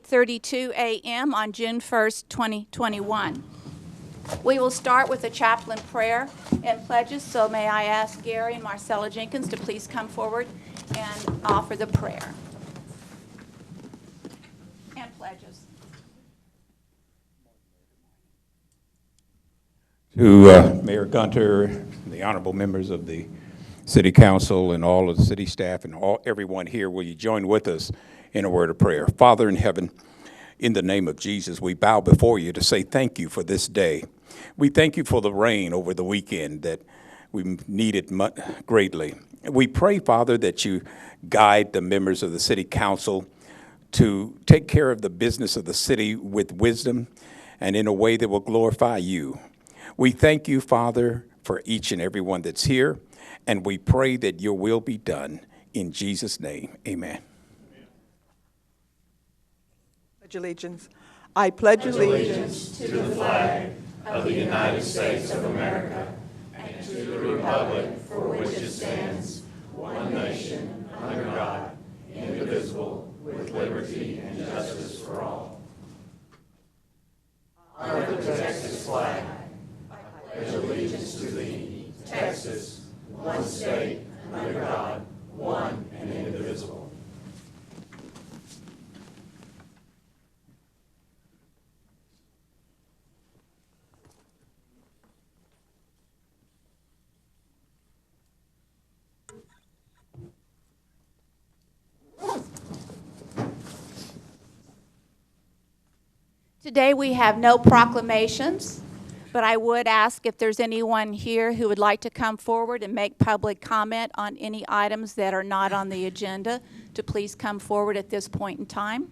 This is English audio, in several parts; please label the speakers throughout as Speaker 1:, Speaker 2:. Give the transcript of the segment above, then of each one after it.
Speaker 1: 8:32 a.m. on June 1st, 2021. We will start with a chaplain prayer and pledges, so may I ask Gary and Marcella Jenkins to please come forward and offer the prayer and pledges.
Speaker 2: To Mayor Gunter, the honorable members of the City Council, and all of the city staff, and everyone here, will you join with us in a word of prayer? Father in heaven, in the name of Jesus, we bow before you to say thank you for this day. We thank you for the rain over the weekend that we needed greatly. We pray, Father, that you guide the members of the City Council to take care of the business of the city with wisdom and in a way that will glorify you. We thank you, Father, for each and every one that's here, and we pray that your will be done. In Jesus' name, amen.
Speaker 3: Pledge allegiance. I pledge allegiance to the flag of the United States of America and to the republic for which it stands, one nation, under God, indivisible, with liberty and justice for all. I protect this flag. I pledge allegiance to thee, Texas, one state, under God, one and indivisible.
Speaker 1: Today we have no proclamations, but I would ask if there's anyone here who would like to come forward and make public comment on any items that are not on the agenda to please come forward at this point in time.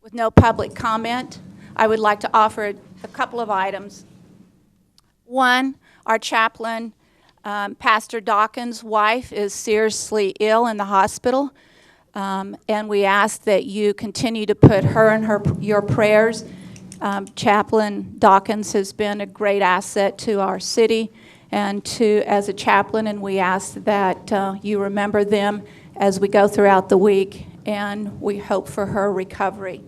Speaker 1: With no public comment, I would like to offer a couple of items. One, our chaplain, Pastor Dawkins' wife, is seriously ill in the hospital. And we ask that you continue to put her in your prayers. Chaplain Dawkins has been a great asset to our city and as a chaplain, and we ask that you remember them as we go throughout the week, and we hope for her recovery.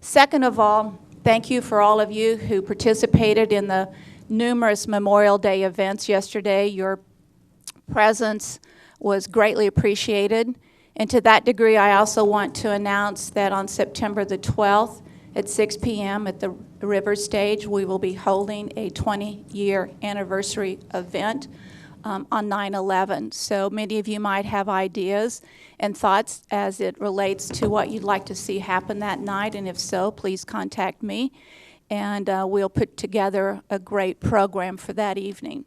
Speaker 1: Second of all, thank you for all of you who participated in the numerous Memorial Day events yesterday. Your presence was greatly appreciated. And to that degree, I also want to announce that on September the 12th at 6 p.m. at the River Stage, we will be holding a 20-year anniversary event on 9/11. So many of you might have ideas and thoughts as it relates to what you'd like to see happen that night, and if so, please contact me, and we'll put together a great program for that evening.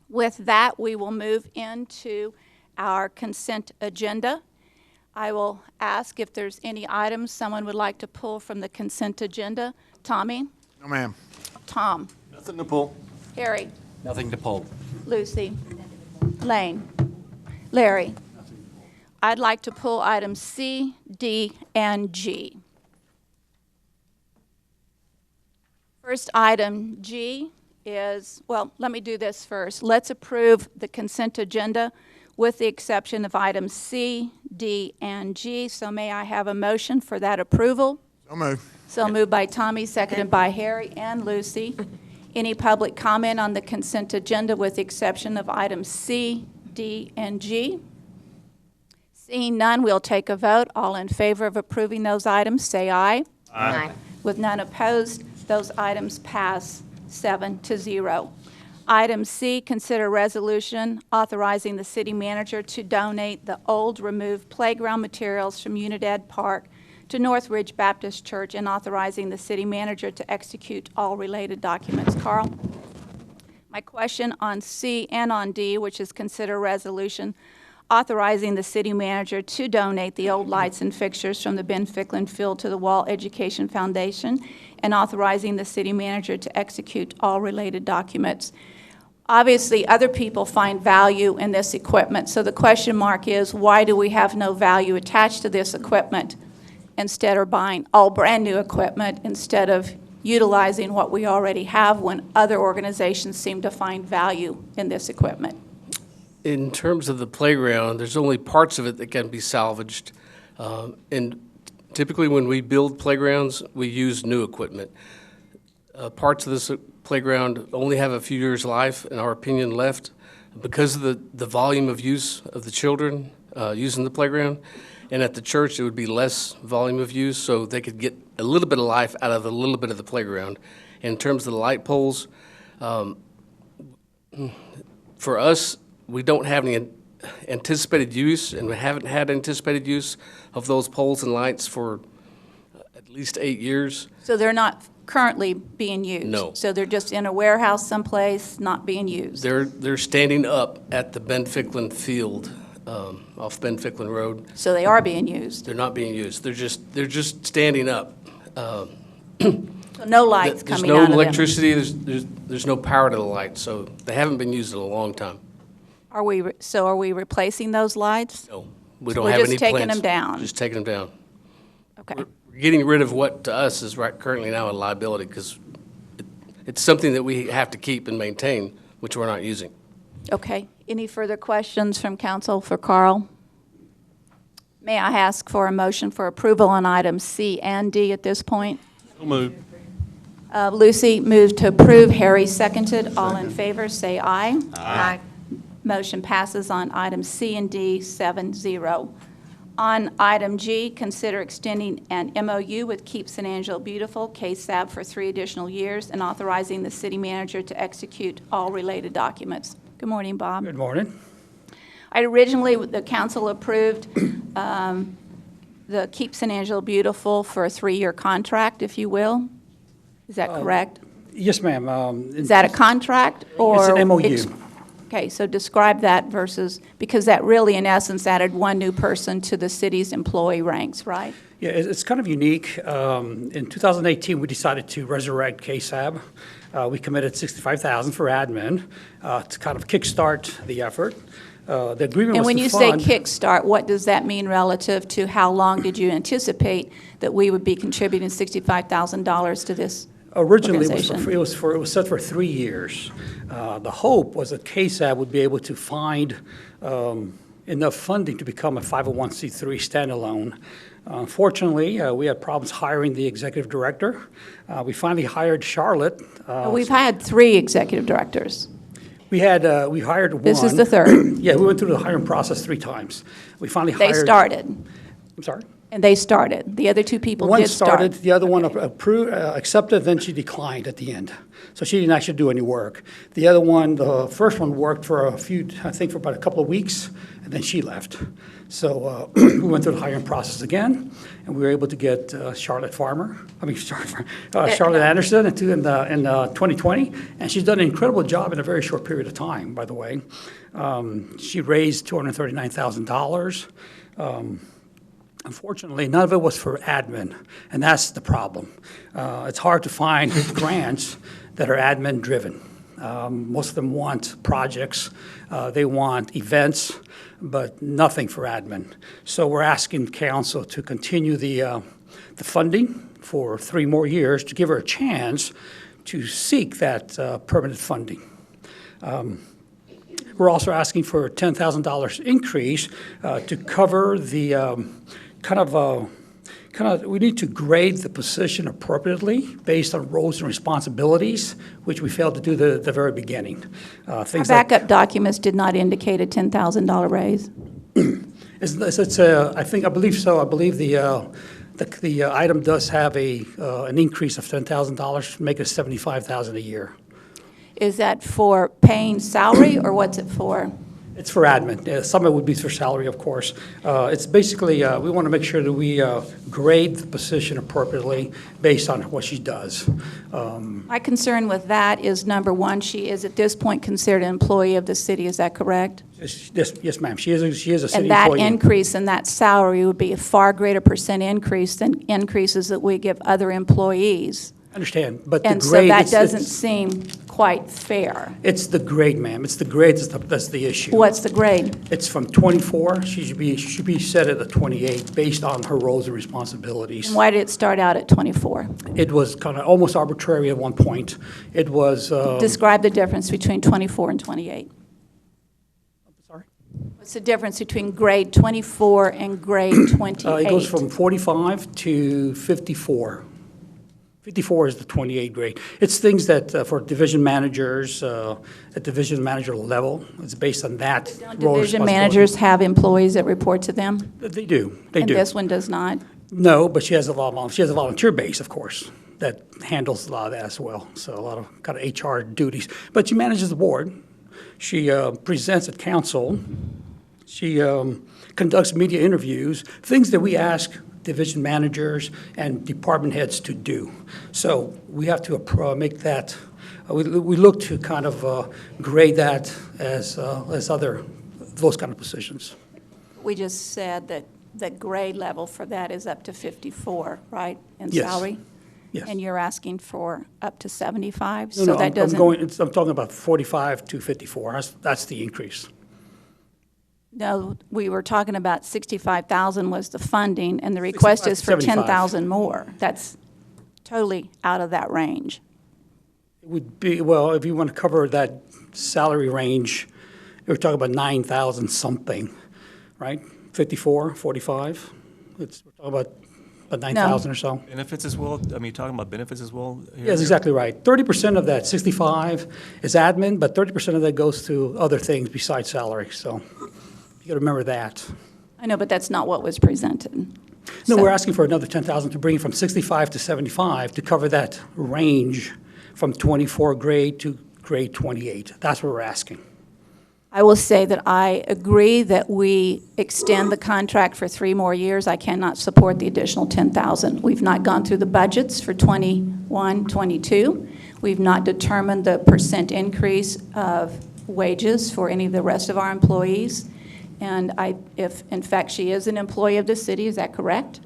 Speaker 1: With that, we will move into our consent agenda. I will ask if there's any items someone would like to pull from the consent agenda. Tommy?
Speaker 4: No, ma'am.
Speaker 1: Tom?
Speaker 4: Nothing to pull.
Speaker 1: Harry?
Speaker 5: Nothing to pull.
Speaker 1: Lucy? Lane? Larry? I'd like to pull items C, D, and G. First item, G, is, well, let me do this first. Let's approve the consent agenda with the exception of items C, D, and G. So may I have a motion for that approval?
Speaker 4: So moved.
Speaker 1: So moved by Tommy, seconded by Harry and Lucy. Any public comment on the consent agenda with the exception of items C, D, and G? Seeing none, we'll take a vote. All in favor of approving those items, say aye.
Speaker 4: Aye.
Speaker 1: With none opposed, those items pass 7-0. Item C, consider resolution authorizing the city manager to donate the old removed playground materials from Unidad Park to North Ridge Baptist Church and authorizing the city manager to execute all related documents. Carl? My question on C and on D, which is consider resolution authorizing the city manager to donate the old lights and fixtures from the Ben Ficklin Field to the Wall Education Foundation and authorizing the city manager to execute all related documents. Obviously, other people find value in this equipment, so the question mark is, why do we have no value attached to this equipment instead of buying all brand new equipment instead of utilizing what we already have when other organizations seem to find value in this equipment?
Speaker 4: In terms of the playground, there's only parts of it that can be salvaged. And typically when we build playgrounds, we use new equipment. Parts of this playground only have a few years' life, in our opinion, left because of the volume of use of the children using the playground. And at the church, it would be less volume of use, so they could get a little bit of life out of a little bit of the playground. In terms of the light poles, for us, we don't have any anticipated use, and we haven't had anticipated use of those poles and lights for at least 8 years.
Speaker 1: So they're not currently being used?
Speaker 4: No.
Speaker 1: So they're just in a warehouse someplace, not being used?
Speaker 4: They're standing up at the Ben Ficklin field off Ben Ficklin Road.
Speaker 1: So they are being used?
Speaker 4: They're not being used. They're just standing up.
Speaker 1: So no lights
Speaker 4: There's
Speaker 1: coming out of
Speaker 4: no
Speaker 1: them?
Speaker 4: electricity. There's no power to the lights, so they haven't been used in a long time.
Speaker 1: Are we replacing those lights?
Speaker 4: No, we
Speaker 1: So
Speaker 4: don't
Speaker 1: we're
Speaker 4: have
Speaker 1: just
Speaker 4: any
Speaker 1: taking
Speaker 4: plans.
Speaker 1: them down?
Speaker 4: Just taking them down.
Speaker 1: Okay.
Speaker 4: We're getting rid of what to us is currently now a liability because it's something that we have to keep and maintain, which we're not using.
Speaker 1: Okay. Any further questions from council for Carl? May I ask for a motion for approval on items C and D at this point?
Speaker 5: So moved.
Speaker 1: Lucy moved to approve. Harry seconded. All in favor, say aye.
Speaker 5: Aye.
Speaker 1: Motion passes on items C and D 7-0. On item G, consider extending an MOU with Keep San Angelo Beautiful, KSAB, for 3 additional years and authorizing the city manager to execute all related documents. Good morning, Bob.
Speaker 6: Good morning.
Speaker 1: Originally, the council approved the Keep San Angelo Beautiful for a 3-year contract, if you will. Is that correct?
Speaker 6: Yes, ma'am.
Speaker 1: Is that a contract or?
Speaker 6: It's an MOU.
Speaker 1: Okay, so describe that versus, because that really, in essence, added 1 new person to the city's employee ranks, right?
Speaker 6: Yeah, it's kind of unique. In 2018, we decided to resurrect KSAB. We committed $65,000 for admin to kind of kickstart the effort. The agreement
Speaker 1: And
Speaker 6: was
Speaker 1: when
Speaker 6: to
Speaker 1: you say
Speaker 6: fund-
Speaker 1: kickstart, what does that mean relative to how long did you anticipate that we would be contributing $65,000 to this
Speaker 6: Originally,
Speaker 1: organization?
Speaker 6: it was set for 3 years. The hope was that KSAB would be able to find enough funding to become a 501c3 standalone. Unfortunately, we had problems hiring the executive director. We finally hired Charlotte.
Speaker 1: We've had 3 executive directors.
Speaker 6: We hired one.
Speaker 1: This is the third.
Speaker 6: Yeah, we went through the hiring process 3 times. We finally
Speaker 1: They
Speaker 6: hired.
Speaker 1: started,
Speaker 6: I'm sorry?
Speaker 1: and they started. The other 2 people
Speaker 6: One
Speaker 1: did start.
Speaker 6: started, the other one approved, accepted, then she declined at the end. So she didn't actually do any work. The other one, the first one worked for I think for about a couple of weeks, and then she left. So we went through the hiring process again, and we were able to get Charlotte Anderson in 2020, and she's done an incredible job in a very short period of time, by the way. She raised $239,000. Unfortunately, none of it was for admin, and that's the problem. It's hard to find grants that are admin-driven. Most of them want projects, they want events, but nothing for admin. So we're asking council to continue the funding for 3 more years to give her a chance to seek that permanent funding. We're also asking for a $10,000 increase to cover the we need to grade the position appropriately based on roles and responsibilities, which we failed to do at the very beginning.
Speaker 1: Our backup documents did not indicate a $10,000 raise.
Speaker 6: I believe so. I believe the item does have an increase of $10,000, make it $75,000 a year.
Speaker 1: Is that for paying salary, or what's it for?
Speaker 6: It's for admin. Some of it would be for salary, of course. It's basically, we want to make sure that we grade the position appropriately based on what she does.
Speaker 1: My concern with that is, number one, she is at this point considered an employee of the city. Is that correct?
Speaker 6: Yes, ma'am. She is a city employee.
Speaker 1: And that increase in that salary would be a far greater percent increase than increases that we give other employees.
Speaker 6: I understand, but the
Speaker 1: And so
Speaker 6: grade.
Speaker 1: that doesn't seem quite fair.
Speaker 6: It's the grade, ma'am. It's the grade that's the issue.
Speaker 1: What's the grade?
Speaker 6: It's from 24. She should be set at a 28 based on her roles and responsibilities.
Speaker 1: And why did it start out at 24?
Speaker 6: It was kind of almost arbitrary at one point. It was.
Speaker 1: Describe the difference between 24 and 28.
Speaker 6: Sorry?
Speaker 1: What's the difference between grade 24 and grade 28?
Speaker 6: It goes from 45 to 54. 54 is the 28 grade. It's things that for division managers, at division manager level, it's based on that
Speaker 1: Don't
Speaker 6: role
Speaker 1: division
Speaker 6: responsibility.
Speaker 1: managers have employees that report to them?
Speaker 6: They do, they
Speaker 1: And
Speaker 6: do.
Speaker 1: this one does not?
Speaker 6: No, but she has a volunteer base, of course, that handles a lot of that as well. So a lot of kind of HR duties. But she manages the board. She presents at council. She conducts media interviews, things that we ask division managers and department heads to do. So we have to make that, we look to kind of grade that as other, those kind of positions.
Speaker 1: We just said that the grade level for that is up to 54, right, in
Speaker 6: Yes.
Speaker 1: salary?
Speaker 6: Yes.
Speaker 1: And you're asking for up to 75?
Speaker 6: No,
Speaker 1: So
Speaker 6: no,
Speaker 1: that doesn't.
Speaker 6: I'm talking about 45 to 54. That's the increase.
Speaker 1: No, we were talking about 65,000 was the funding, and the request
Speaker 6: 65
Speaker 1: is
Speaker 6: to
Speaker 1: for
Speaker 6: 75.
Speaker 1: 10,000 more. That's totally out of that range.
Speaker 6: It would be, well, if you want to cover that salary range, you're talking about 9,000 something, right? 54, 45? We're talking about 9,000 or so.
Speaker 5: Benefits as well? I mean, you're talking about benefits as well? here?
Speaker 6: Yeah, that's exactly right. 30% of that 65 is admin, but 30% of that goes to other things besides salary. So you got to remember that.
Speaker 1: I know, but that's not what was presented.
Speaker 6: No,
Speaker 1: So-
Speaker 6: we're asking for another 10,000 to bring it from 65 to 75 to cover that range from 24 grade to grade 28. That's what we're asking.
Speaker 1: I will say that I agree that we extend the contract for 3 more years. I cannot support the additional 10,000. We've not gone through the budgets for 21, 22. We've not determined the percent increase of wages for any of the rest of our employees. And if in fact she is an employee of the city, is that correct?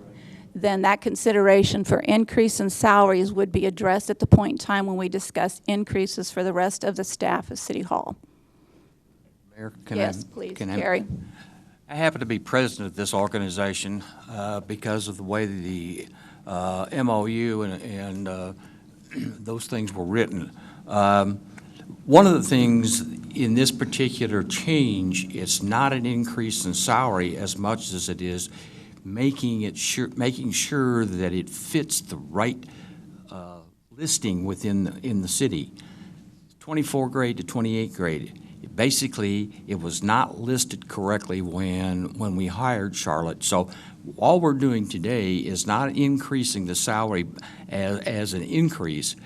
Speaker 1: Then that consideration for increase in salaries would be addressed at the point in time when we discuss increases for the rest of the staff of City Hall.
Speaker 7: Mayor, can
Speaker 1: Yes,
Speaker 7: I-
Speaker 1: please,
Speaker 7: can I-
Speaker 1: Gary.
Speaker 7: I happen to be president of this organization because of the way the MOU and those things were written. One of the things in this particular change, it's not an increase in salary as much as it is making sure that it fits the right listing in the city. 24 grade to 28 grade. Basically, it was not listed correctly when we hired Charlotte. So all we're doing today is not increasing the salary as an increase.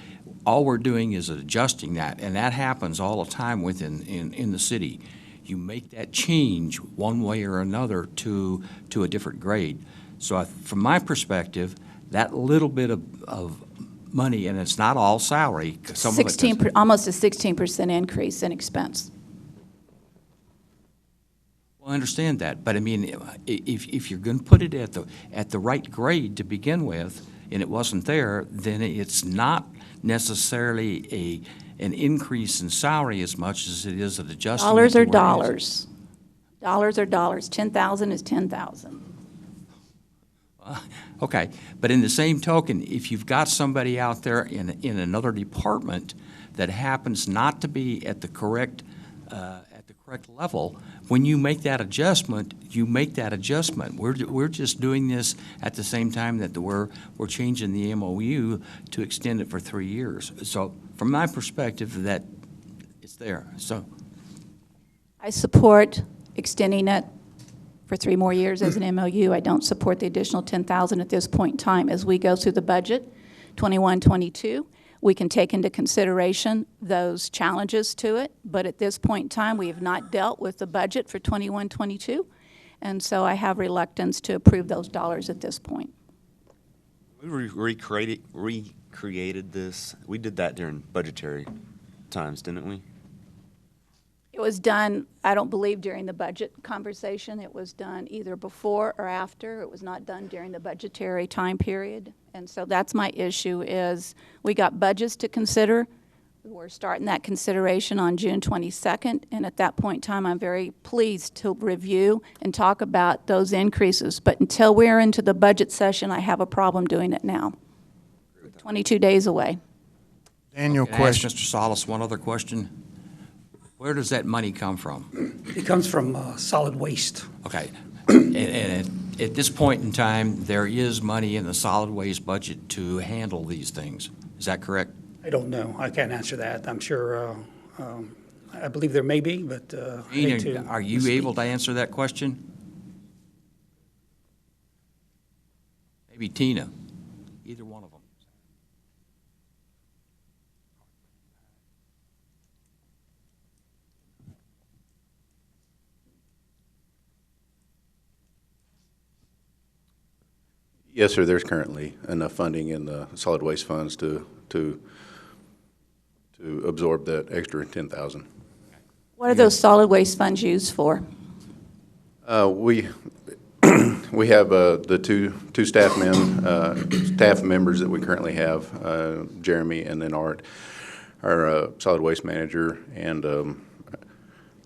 Speaker 7: All we're doing is adjusting that, and that happens all the time in the city. You make that change one way or another to a different grade. So from my perspective, that little bit of money, and it's not all salary. Some of it does-
Speaker 1: Almost a 16% increase in expense.
Speaker 7: Well, I understand that, but I mean, if you're going to put it at the right grade to begin with, and it wasn't there, then it's not necessarily an increase in salary as much as it is an adjustment.
Speaker 1: Dollars are dollars. Dollars are dollars. 10,000 is 10,000.
Speaker 7: Okay, but in the same token, if you've got somebody out there in another department that happens not to be at the correct level, when you make that adjustment, you make that adjustment. We're just doing this at the same time that we're changing the MOU to extend it for 3 years. So from my perspective, that it's there. So
Speaker 1: I support extending it for 3 more years as an MOU. I don't support the additional 10,000 at this point in time. As we go through the budget, 21, 22, we can take into consideration those challenges to it, but at this point in time, we have not dealt with the budget for 21, 22, and so I have reluctance to approve those dollars at this point.
Speaker 8: We recreated this. We did that during budgetary times, didn't we?
Speaker 1: It was done, I don't believe, during the budget conversation. It was done either before or after. It was not done during the budgetary time period. And so that's my issue is we got budgets to consider. We're starting that consideration on June 22nd. And at that point in time, I'm very pleased to review and talk about those increases. But until we're into the budget session, I have a problem doing it now. 22 days away.
Speaker 9: Daniel,
Speaker 7: can I ask
Speaker 9: question.
Speaker 7: Mr. Salas one other question? Where does that money come from?
Speaker 6: It comes from solid waste.
Speaker 7: Okay. And at this point in time, there is money in the solid waste budget to handle these things. Is that correct?
Speaker 6: I don't know. I can't answer that. I'm sure, I believe there may be, but I hate to
Speaker 7: Are you
Speaker 6: misspeak.
Speaker 7: able to answer that question? Maybe Tina, either one of them.
Speaker 9: Yes, sir, there's currently enough funding in the solid waste funds to absorb that extra 10,000.
Speaker 1: What are those solid waste funds used for?
Speaker 9: We we have the two staff members that we currently have, Jeremy and then Art, our solid waste manager, and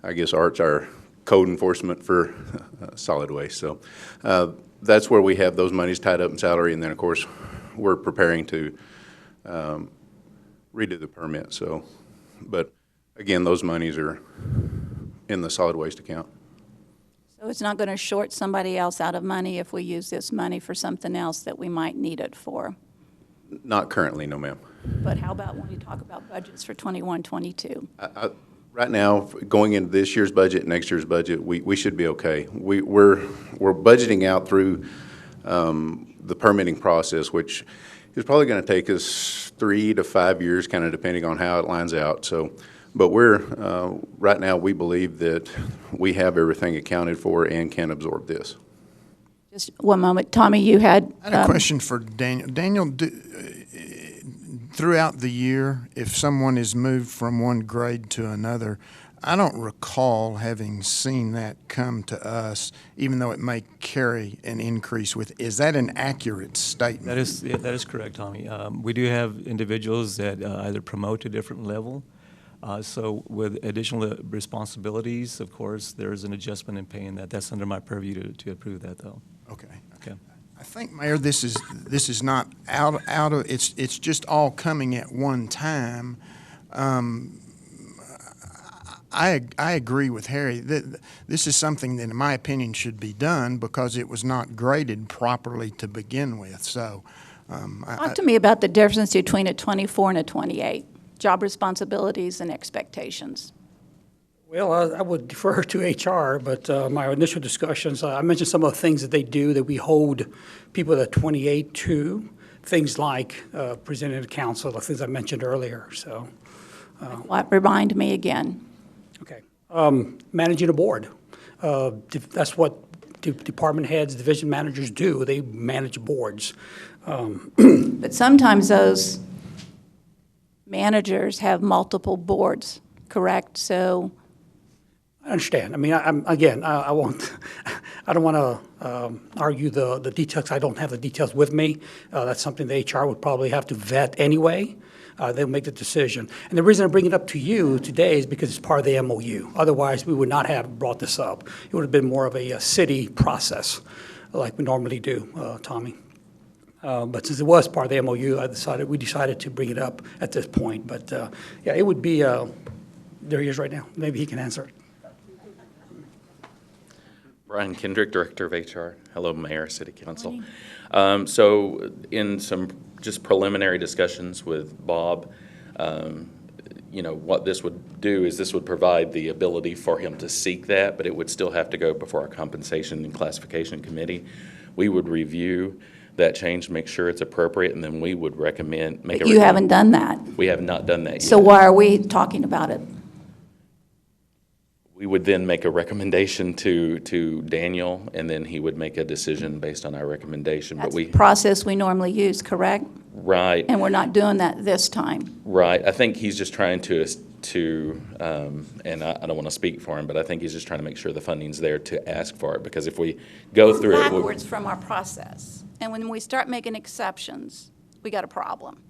Speaker 9: I guess Art's our code enforcement for solid waste. So that's where we have those monies tied up in salary, and then of course we're preparing to redo the permit. So, but again, those monies are in the solid waste account.
Speaker 1: So it's not going to short somebody else out of money if we use this money for something else that we might need it for.
Speaker 9: Not currently, no, ma'am.
Speaker 1: But how about when you talk about budgets for 21, 22?
Speaker 9: Right now, going into this year's budget, next year's budget, we should be okay. We're budgeting out through the permitting process, which is probably going to take us 3 to 5 years, kind of depending on how it lines out. So, but we're right now we believe that we have everything accounted for and can absorb this.
Speaker 1: Just one moment. Tommy, you had...
Speaker 10: I had a question for Daniel. Daniel, throughout the year, if someone is moved from one grade to another, I don't recall having seen that come to us, even though it may carry an increase with. Is that an accurate statement?
Speaker 5: That is correct, Tommy. We do have individuals that either promote to a different level. So with additional responsibilities, of course, there is an adjustment in paying that. That's under my purview to approve that, though.
Speaker 10: Okay.
Speaker 5: Okay.
Speaker 10: I think, Mayor, this is not out of it's just all coming at one time. I agree with Harry. This is something that, in my opinion, should be done because it was not graded properly to begin with. So,
Speaker 1: Talk to me about the difference between a 24 and a 28, job responsibilities and expectations.
Speaker 6: Well, I would defer to HR, but my initial discussions, I mentioned some of the things that they do that we hold people at 28 to, things like presenting to council, the things I mentioned earlier. So,
Speaker 1: What, remind me again.
Speaker 6: okay. Managing a board. That's what department heads, division managers do. They manage boards.
Speaker 1: But sometimes those managers have multiple boards, correct? So
Speaker 6: I understand. I mean, I won't, I don't want to argue the details. I don't have the details with me. That's something the HR would probably have to vet anyway. They'll make the decision. And the reason I bring it up to you today is because it's part of the MOU. Otherwise, we would not have brought this up. It would have been more of a city process like we normally do, Tommy. But since it was part of the MOU, we decided to bring it up at this point. But yeah, it would be, there he is right now. Maybe he can answer it.
Speaker 11: Brian Kendrick, Director of HR. Hello, Mayor, City Council. So in some just preliminary discussions with Bob, you know, what this would do is this would provide the ability for him to seek that, but it would still have to go before our Compensation and Classification Committee. We would review that change, make sure it's appropriate, and then we would recommend.
Speaker 1: but you haven't done that.
Speaker 11: We have not done that yet.
Speaker 1: So why are we talking about it?
Speaker 11: We would then make a recommendation to Daniel, and then he would make a decision based on our recommendation.
Speaker 1: That's
Speaker 11: But we
Speaker 1: the process we normally use, correct?
Speaker 11: right,
Speaker 1: And we're not doing that this time.
Speaker 11: right. I think he's just trying to and I don't want to speak for him, but I think he's just trying to make sure the funding's there to ask for it, because if we go through it,
Speaker 1: Backwards from our process. And when we start making exceptions, we got a problem.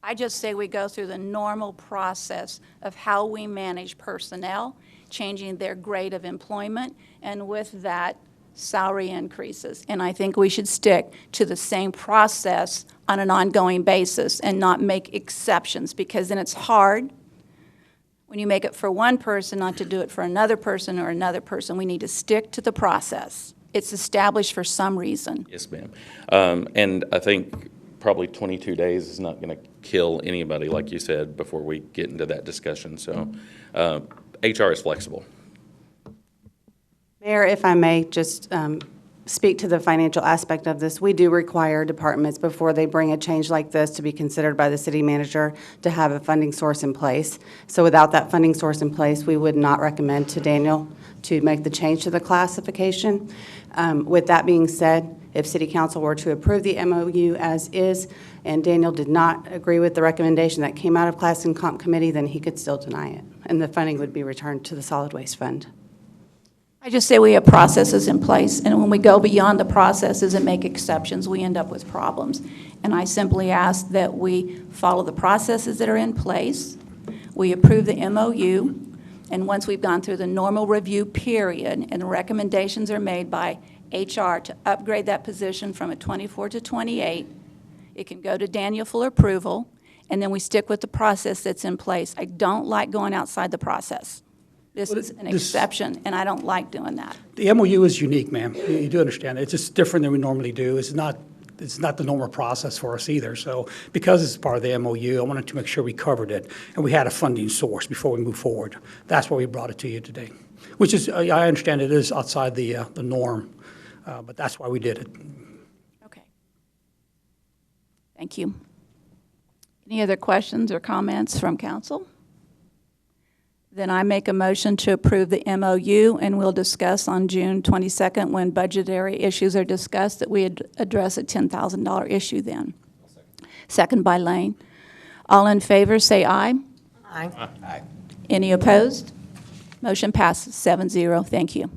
Speaker 1: I just say we go through the normal process of how we manage personnel, changing their grade of employment, and with that, salary increases. And I think we should stick to the same process on an ongoing basis and not make exceptions, because then it's hard when you make it for one person, not to do it for another person or another person. We need to stick to the process. It's established for some reason.
Speaker 11: Yes, ma'am. And I think probably 22 days is not going to kill anybody, like you said, before we get into that discussion. So HR is flexible.
Speaker 12: Mayor, if I may just speak to the financial aspect of this, we do require departments before they bring a change like this to be considered by the city manager to have a funding source in place. So without that funding source in place, we would not recommend to Daniel to make the change to the classification. With that being said, if City Council were to approve the MOU as is, and Daniel did not agree with the recommendation that came out of Class and Comp Committee, then he could still deny it, and the funding would be returned to the Solid Waste Fund.
Speaker 1: I just say we have processes in place, and when we go beyond the processes and make exceptions, we end up with problems. And I simply ask that we follow the processes that are in place, we approve the MOU, and once we've gone through the normal review period and the recommendations are made by HR to upgrade that position from a 24 to 28, it can go to Daniel for approval, and then we stick with the process that's in place. I don't like going outside the process. This is an exception, and I don't like doing that.
Speaker 6: The MOU is unique, ma'am. You do understand. It's just different than we normally do. It's not the normal process for us either. So because it's part of the MOU, I wanted to make sure we covered it, and we had a funding source before we move forward. That's why we brought it to you today, which is, I understand it is outside the norm, but that's why we did it.
Speaker 1: Okay. Thank you. Any other questions or comments from council? Then I make a motion to approve the MOU, and we'll discuss on June 22nd when budgetary issues are discussed that we address a $10,000 issue then. Second by Lane. All in favor, say aye.
Speaker 3: Aye.
Speaker 11: Aye.
Speaker 1: Any opposed? Motion passes 7-0. Thank you.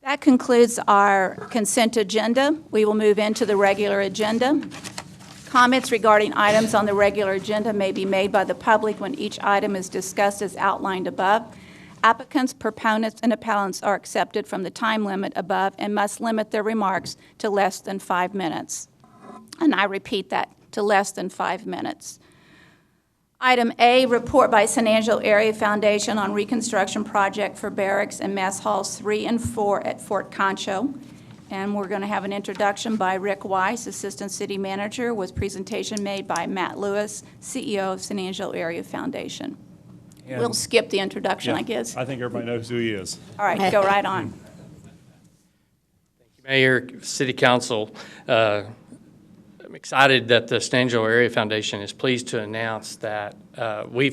Speaker 1: That concludes our consent agenda. We will move into the regular agenda. Comments regarding items on the regular agenda may be made by the public when each item is discussed as outlined above. Applicants, proponents, and appellants are accepted from the time limit above and must limit their remarks to less than 5 minutes. And I repeat that, to less than 5 minutes. Item A, report by San Angelo Area Foundation on reconstruction project for barracks and mess halls 3 and 4 at Fort Concho. And we're going to have an introduction by Rick Weiss, Assistant City Manager, with presentation made by Matt Lewis, CEO of San Angelo Area Foundation.
Speaker 13: And
Speaker 1: we'll skip the introduction,
Speaker 13: yeah,
Speaker 1: I guess.
Speaker 13: I think everybody knows who he is.
Speaker 1: All right, go right on.
Speaker 4: Mayor, City Council, I'm excited that the San Angelo Area Foundation is pleased to announce that we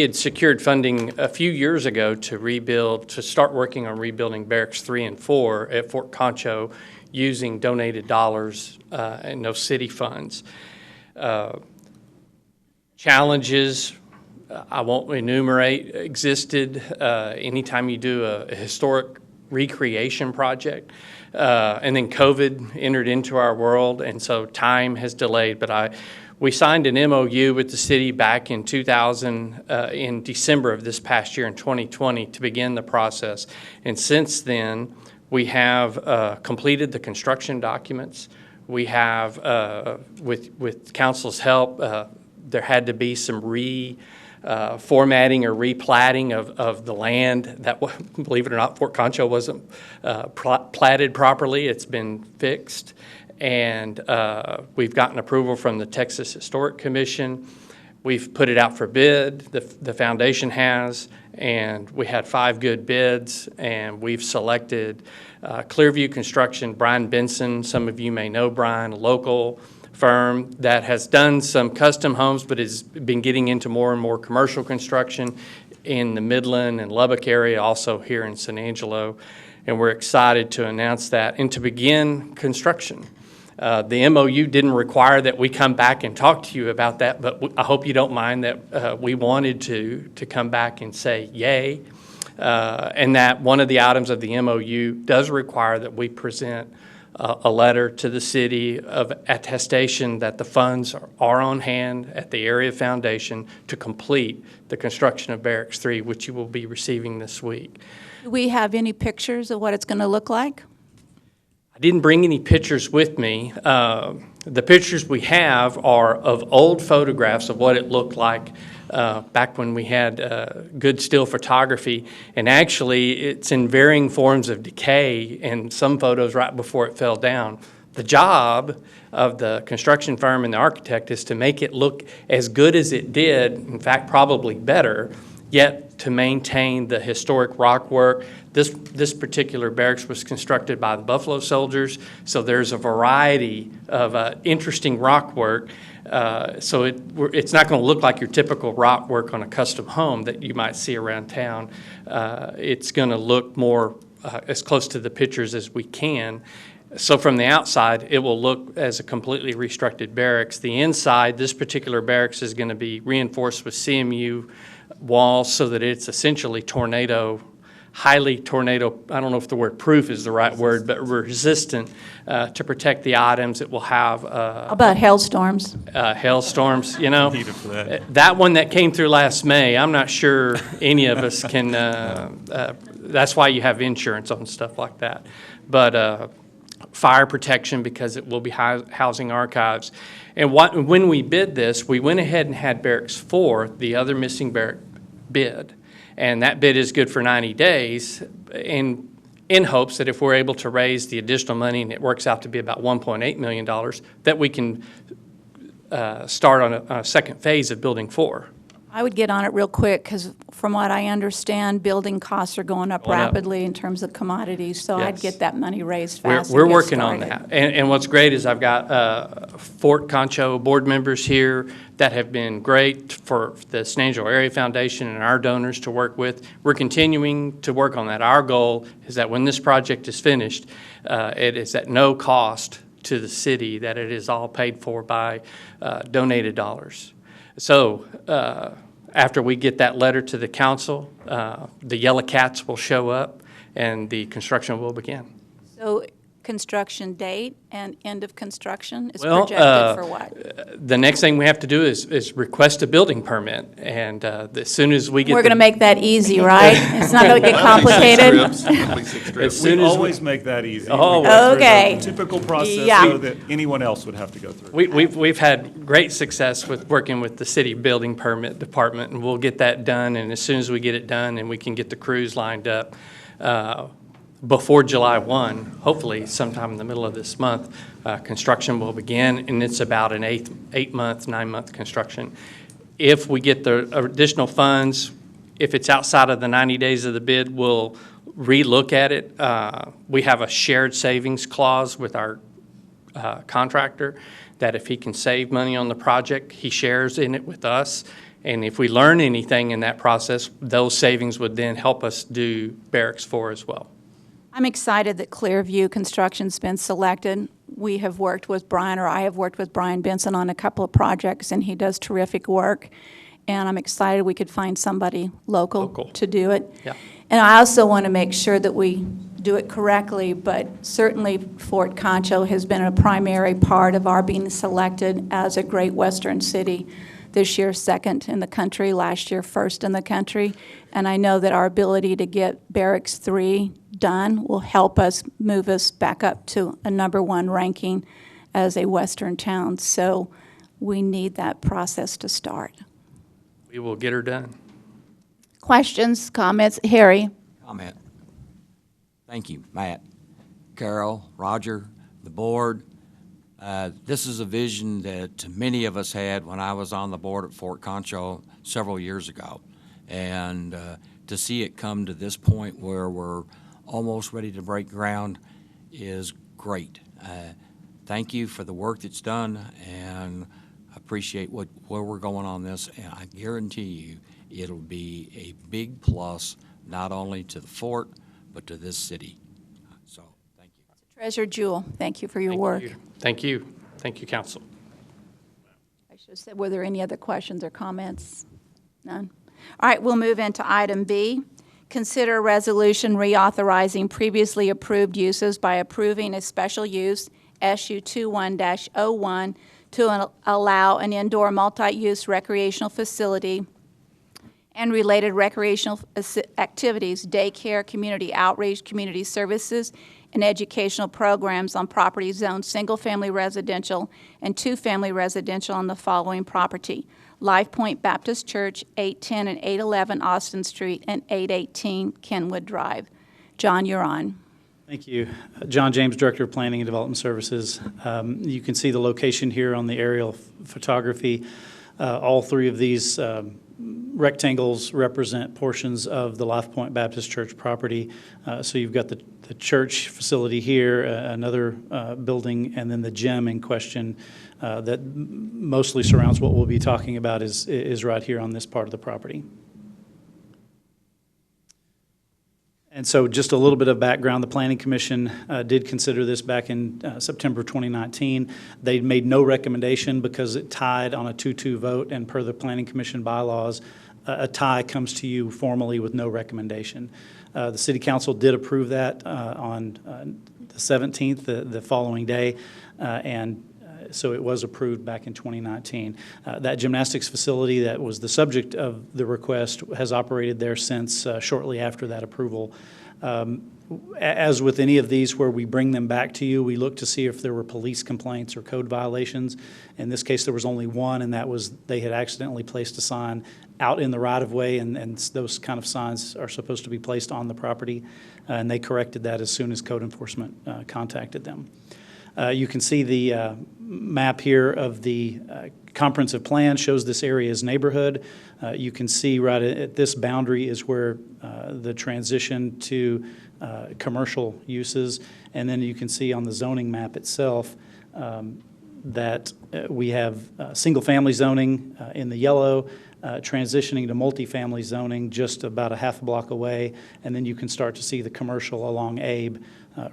Speaker 4: had secured funding a few years ago to start working on rebuilding Barracks 3 and 4 at Fort Concho using donated dollars and no city funds. Challenges, I won't enumerate, existed anytime you do a historic recreation project. And then COVID entered into our world, and so time has delayed. But we signed an MOU with the city back in in December of this past year in 2020 to begin the process. And since then, we have completed the construction documents. We have, with council's help, there had to be some formatting or replatting of the land that, believe it or not, Fort Concho wasn't platted properly. It's been fixed. And we've gotten approval from the Texas Historic Commission. We've put it out for bid, the foundation has, and we had 5 good bids, and we've selected Clearview Construction, Brian Benson. Some of you may know Brian, a local firm that has done some custom homes but has been getting into more and more commercial construction in the Midland and Lubbock area, also here in San Angelo. And we're excited to announce that and to begin construction. The MOU didn't require that we come back and talk to you about that, but I hope you don't mind that we wanted to come back and say yay, and that one of the items of the MOU does require that we present a letter to the city of attestation that the funds are on hand at the Area Foundation to complete the construction of Barracks 3, which you will be receiving this week.
Speaker 1: Do we have any pictures of what it's going to look like?
Speaker 14: I didn't bring any pictures with me. The pictures we have are of old photographs of what it looked like back when we had good still photography. And actually, it's in varying forms of decay, and some photos right before it fell down. The job of the construction firm and the architect is to make it look as good as it did, in fact, probably better, yet to maintain the historic rock work. This particular barracks was constructed by the Buffalo Soldiers, so there's a variety of interesting rock work. So it's not going to look like your typical rock work on a custom home that you might see around town. It's going to look more as close to the pictures as we can. So from the outside, it will look as a completely restructured barracks. The inside, this particular barracks is going to be reinforced with CMU walls so that it's essentially highly tornado, I don't know if the word proof is the right word, but resistant to protect the items. It will have
Speaker 1: How about hailstorms?
Speaker 14: Hailstorms, you know.
Speaker 5: Needed for that.
Speaker 14: That one that came through last May, I'm not sure any of us can, that's why you have insurance on stuff like that. But fire protection, because it will be housing archives. And when we bid this, we went ahead and had Barracks 4, the other missing barrack, bid. And that bid is good for 90 days in hopes that if we're able to raise the additional money, and it works out to be about $1.8 million, that we can start on a second phase of Building 4.
Speaker 1: I would get on it real quick because from what I understand, building costs are going up rapidly in terms of commodities. So I'd
Speaker 14: Yes.
Speaker 1: get that money raised fast.
Speaker 14: We're
Speaker 1: and get
Speaker 14: working on
Speaker 1: started.
Speaker 14: that. And what's great is I've got Fort CONCHO board members here that have been great for the San Angelo Area Foundation and our donors to work with. We're continuing to work on that. Our goal is that when this project is finished, it is at no cost to the city, that it is all paid for by donated dollars. So after we get that letter to the council, the yellow cats will show up and the construction will begin.
Speaker 1: So construction date and end of construction is
Speaker 14: Well,
Speaker 1: projected for what?
Speaker 14: The next thing we have to do is request a building permit, and as soon as we get
Speaker 1: We're going to make that easy, right? It's not going to get complicated?
Speaker 14: as soon
Speaker 13: We
Speaker 14: as
Speaker 13: always make that easy.
Speaker 14: Oh,
Speaker 13: We go through the
Speaker 1: okay.
Speaker 13: Typical process
Speaker 1: Yeah.
Speaker 13: so that anyone else would have to go through.
Speaker 14: we've had great success with working with the city building permit department, and we'll get that done, and as soon as we get it done and we can get the crews lined up, before July 1, hopefully sometime in the middle of this month, construction will begin, and it's about an 8-month, 9-month construction. If we get the additional funds, if it's outside of the 90 days of the bid, we'll relook at it. We have a shared savings clause with our contractor that if he can save money on the project, he shares in it with us. And if we learn anything in that process, those savings would then help us do Barracks 4 as well.
Speaker 1: I'm excited that Clearview Construction's been selected. We have worked with Brian, or I have worked with Brian Benson on a couple of projects, and he does terrific work. And I'm excited we could find somebody local to do it.
Speaker 14: Yeah.
Speaker 1: And I also want to make sure that we do it correctly, but certainly Fort CONCHO has been a primary part of our being selected as a great western city. This year, second in the country, last year, first in the country. And I know that our ability to get Barracks 3 done will help us move us back up to a #1 ranking as a western town. So we need that process to start.
Speaker 14: We will get her done.
Speaker 1: Questions, comments? Harry?
Speaker 7: Comment. Thank you, Matt, Carol, Roger, the board. This is a vision that many of us had when I was on the board at Fort CONCHO several years ago. And to see it come to this point where we're almost ready to break ground is great. Thank you for the work that's done, and I appreciate where we're going on this. And I guarantee you it'll be a big plus not only to the fort, but to this city. So, thank you.
Speaker 1: Treasure Jewel, thank you for your work.
Speaker 14: Thank you. Thank you, council.
Speaker 1: I should have said, were there any other questions or comments? None? All right, we'll move into item B. Consider a resolution reauthorizing previously approved uses by approving a special use, SU 21-01, to allow an indoor multi-use recreational facility and related recreational activities, daycare, community outreach, community services, and educational programs on property zoned single-family residential and two-family residential on the following property: LifePoint Baptist Church, 810 and 811 Austin Street, and 818 Kenwood Drive. John, you're on.
Speaker 15: Thank you. John James, Director of Planning and Development Services. You can see the location here on the aerial photography. All three of these rectangles represent portions of the LifePoint Baptist Church property. So you've got the church facility here, another building, and then the gym in question that mostly surrounds what we'll be talking about is right here on this part of the property. And so just a little bit of background, the Planning Commission did consider this back in September 2019. They made no recommendation because it tied on a 2-2 vote, and per the Planning Commission bylaws, a tie comes to you formally with no recommendation. The City Council did approve that on the 17th, the following day, and so it was approved back in 2019. That gymnastics facility that was the subject of the request has operated there since shortly after that approval. As with any of these where we bring them back to you, we look to see if there were police complaints or code violations. In this case, there was only one, and that was they had accidentally placed a sign out in the right-of-way, and those kind of signs are supposed to be placed on the property, and they corrected that as soon as code enforcement contacted them. You can see the map here of the comprehensive plan shows this area's neighborhood. You can see right at this boundary is where the transition to commercial uses, and then you can see on the zoning map itself that we have single-family zoning in the yellow, transitioning to multifamily zoning just about a half a block away, and then you can start to see the commercial along Abe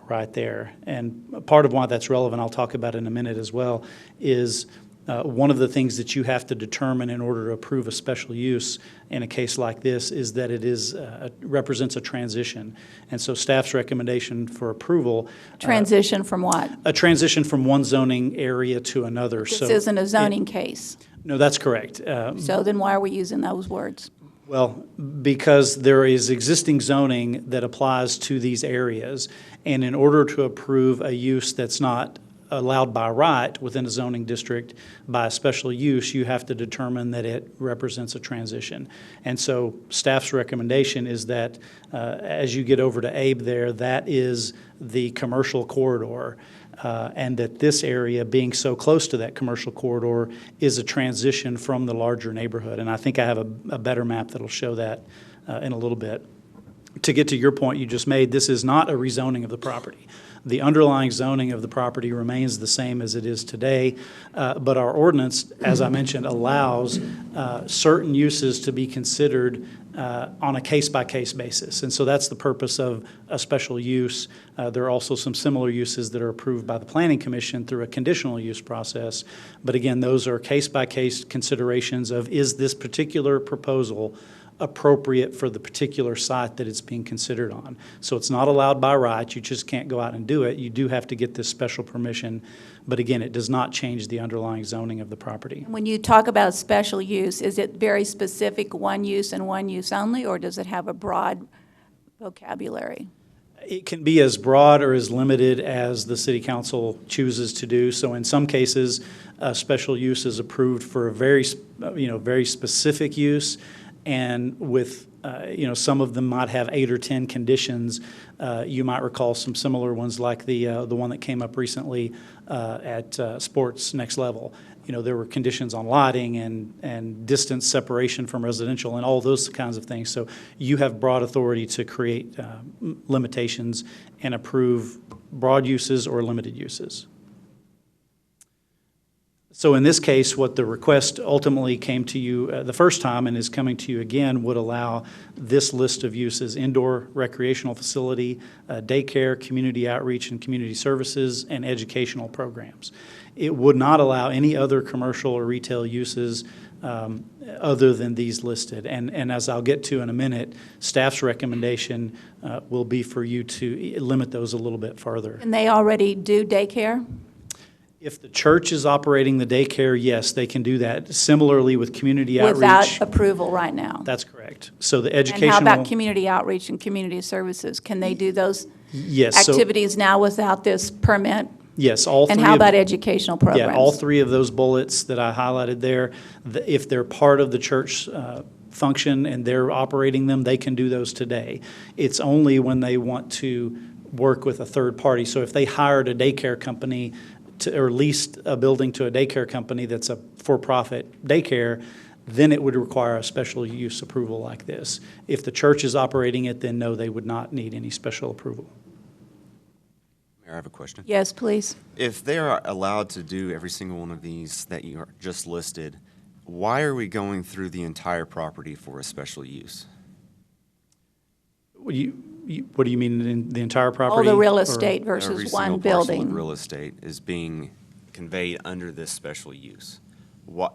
Speaker 15: right there. And part of why that's relevant, I'll talk about in a minute as well, is one of the things that you have to determine in order to approve a special use in a case like this is that it is represents a transition. And so staff's recommendation for approval.
Speaker 1: Transition from what?
Speaker 15: A transition from one zoning area to another.
Speaker 1: This isn't a zoning case.
Speaker 15: No, that's correct.
Speaker 1: So then why are we using those words?
Speaker 15: Well, because there is existing zoning that applies to these areas, and in order to approve a use that's not allowed by right within a zoning district by a special use, you have to determine that it represents a transition. And so staff's recommendation is that as you get over to Abe there, that is the commercial corridor. And that this area, being so close to that commercial corridor, is a transition from the larger neighborhood. And I think I have a better map that'll show that in a little bit. To get to your point you just made, this is not a rezoning of the property. The underlying zoning of the property remains the same as it is today, but our ordinance, as I mentioned, allows certain uses to be considered on a case-by-case basis. And so that's the purpose of a special use. There are also some similar uses that are approved by the Planning Commission through a conditional use process. But again, those are case-by-case considerations of, is this particular proposal appropriate for the particular site that it's being considered on. So it's not allowed by right. You just can't go out and do it. You do have to get this special permission. But again, it does not change the underlying zoning of the property.
Speaker 1: When you talk about special use, is it very specific, one use and one use only, or does it have a broad vocabulary?
Speaker 15: It can be as broad or as limited as the City Council chooses to do. So in some cases, a special use is approved for a very specific use, and with some of them might have 8 or 10 conditions. You might recall some similar ones like the one that came up recently at Sports Next Level. There were conditions on lighting and distance separation from residential and all those kinds of things. So you have broad authority to create limitations and approve broad uses or limited uses. So in this case, what the request ultimately came to you the first time and is coming to you again would allow this list of uses: indoor recreational facility, daycare, community outreach and community services, and educational programs. It would not allow any other commercial or retail uses other than these listed. And as I'll get to in a minute, staff's recommendation will be for you to limit those a little bit further.
Speaker 1: And they already do daycare?
Speaker 15: If the church is operating the daycare, yes, they can do that. Similarly with community outreach.
Speaker 1: Without approval right now?
Speaker 15: That's correct. So the
Speaker 1: And
Speaker 15: educational.
Speaker 1: how about community outreach and community services? Can they do those
Speaker 15: Yes. So-
Speaker 1: activities now without this permit?
Speaker 15: Yes, all three.
Speaker 1: And how
Speaker 15: of-
Speaker 1: about educational programs?
Speaker 15: Yeah, all three of those bullets that I highlighted there, if they're part of the church function and they're operating them, they can do those today. It's only when they want to work with a third party. So if they hired a daycare company or leased a building to a daycare company that's a for-profit daycare, then it would require a special use approval like this. If the church is operating it, then no, they would not need any special approval.
Speaker 8: Mayor, I have a question.
Speaker 1: Yes, please.
Speaker 8: If they are allowed to do every single one of these that you just listed, why are we going through the entire property for a special use?
Speaker 15: What do you mean, in the entire
Speaker 1: All
Speaker 15: property?
Speaker 1: the real
Speaker 15: or-
Speaker 1: estate
Speaker 8: Every
Speaker 1: versus
Speaker 8: single
Speaker 1: one
Speaker 8: parcel of
Speaker 1: building.
Speaker 8: real estate is being conveyed under this special use.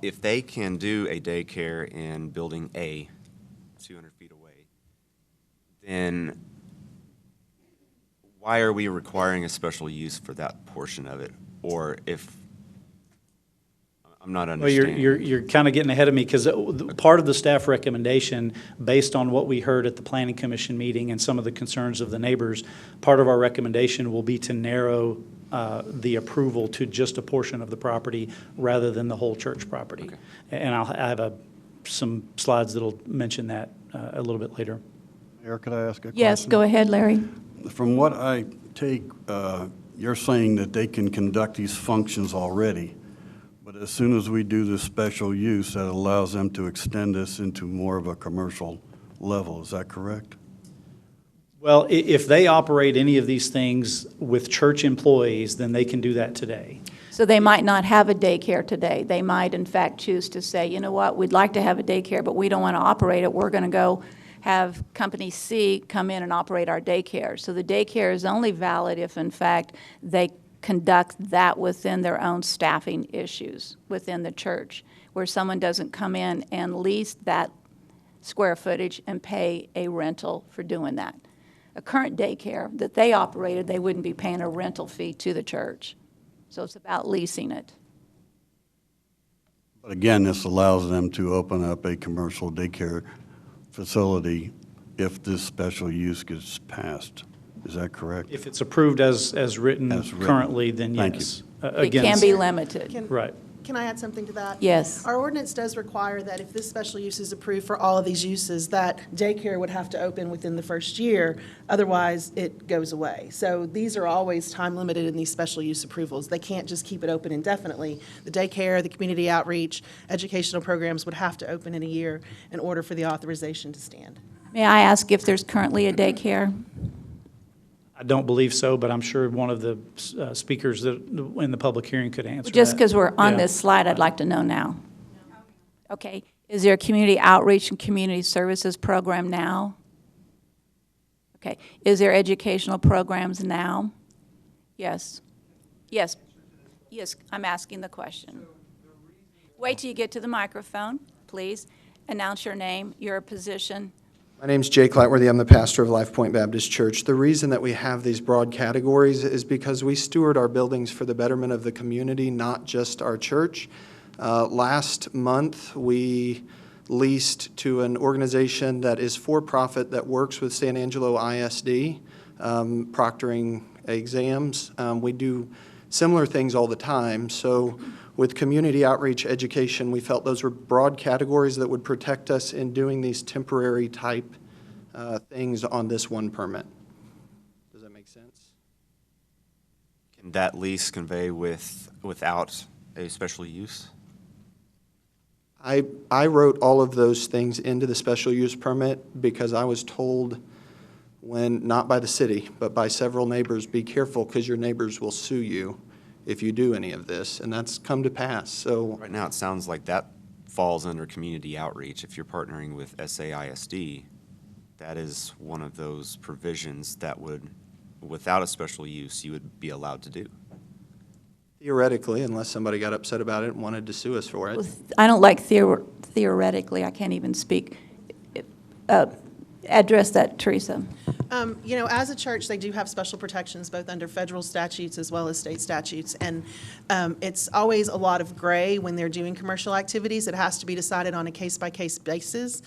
Speaker 8: If they can do a daycare in building A, 200 feet away, then why are we requiring a special use for that portion of it? Or if, I'm not
Speaker 15: Well,
Speaker 8: understanding.
Speaker 15: you're kind of getting ahead of me, because part of the staff recommendation, based on what we heard at the planning commission meeting and some of the concerns of the neighbors, part of our recommendation will be to narrow the approval to just a portion of the property rather than the whole church property.
Speaker 8: Okay.
Speaker 15: And I have some slides that'll mention that a little bit later.
Speaker 16: Mayor, could I ask a question?
Speaker 1: Yes, go ahead, Larry.
Speaker 16: From what I take, you're saying that they can conduct these functions already, but as soon as we do this special use, that allows them to extend this into more of a commercial level. Is that correct?
Speaker 15: Well, if they operate any of these things with church employees, then they can do that today.
Speaker 1: So they might not have a daycare today. They might, in fact, choose to say, you know what, we'd like to have a daycare, but we don't want to operate it. We're going to go have Company C come in and operate our daycare. So the daycare is only valid if, in fact, they conduct that within their own staffing issues within the church, where someone doesn't come in and lease that square footage and pay a rental for doing that. A current daycare that they operated, they wouldn't be paying a rental fee to the church. So it's about leasing it.
Speaker 16: But again, this allows them to open up a commercial daycare facility if this special use gets passed. Is that correct?
Speaker 15: If it's approved as written
Speaker 16: As written.
Speaker 15: currently, then
Speaker 16: Thank you.
Speaker 15: yes.
Speaker 1: It can be limited.
Speaker 15: Right.
Speaker 17: Can I add something to that?
Speaker 1: Yes.
Speaker 17: Our ordinance does require that if this special use is approved for all of these uses, that daycare would have to open within the first year, otherwise it goes away. So these are always time-limited in these special use approvals. They can't just keep it open indefinitely. The daycare, the community outreach, educational programs would have to open in a year in order for the authorization to stand.
Speaker 1: May I ask if there's currently a daycare?
Speaker 15: I don't believe so, but I'm sure one of the speakers that in the public hearing could answer
Speaker 1: Just
Speaker 15: that.
Speaker 1: because we're on
Speaker 15: Yeah.
Speaker 1: this slide, I'd like to know now. Okay. Is there a community outreach and community services program now? Okay. Is there educational programs now? Yes. Yes. Yes, I'm asking the question. Wait till you get to the microphone, please. Announce your name, your position.
Speaker 18: My name's Jake Lightworthy. I'm the pastor of LifePoint Baptist Church. The reason that we have these broad categories is because we steward our buildings for the betterment of the community, not just our church. Last month, we leased to an organization that is for-profit that works with San Angelo ISD, proctoring exams. We do similar things all the time. So with community outreach education, we felt those were broad categories that would protect us in doing these temporary type things on this one permit. Does that make sense?
Speaker 8: Can that lease convey without a special use?
Speaker 18: I wrote all of those things into the special use permit because I was told not by the city, but by several neighbors, be careful because your neighbors will sue you if you do any of this, and that's come to pass. So
Speaker 8: Right now, it sounds like that falls under community outreach. If you're partnering with SAISD, that is one of those provisions that would, without a special use, you would be allowed to do.
Speaker 18: theoretically, unless somebody got upset about it and wanted to sue us for it.
Speaker 1: I don't like theoretically, I can't even speak. address that, Teresa.
Speaker 17: As a church, they do have special protections both under federal statutes as well as state statutes. And it's always a lot of gray when they're doing commercial activities. It has to be decided on a case-by-case basis.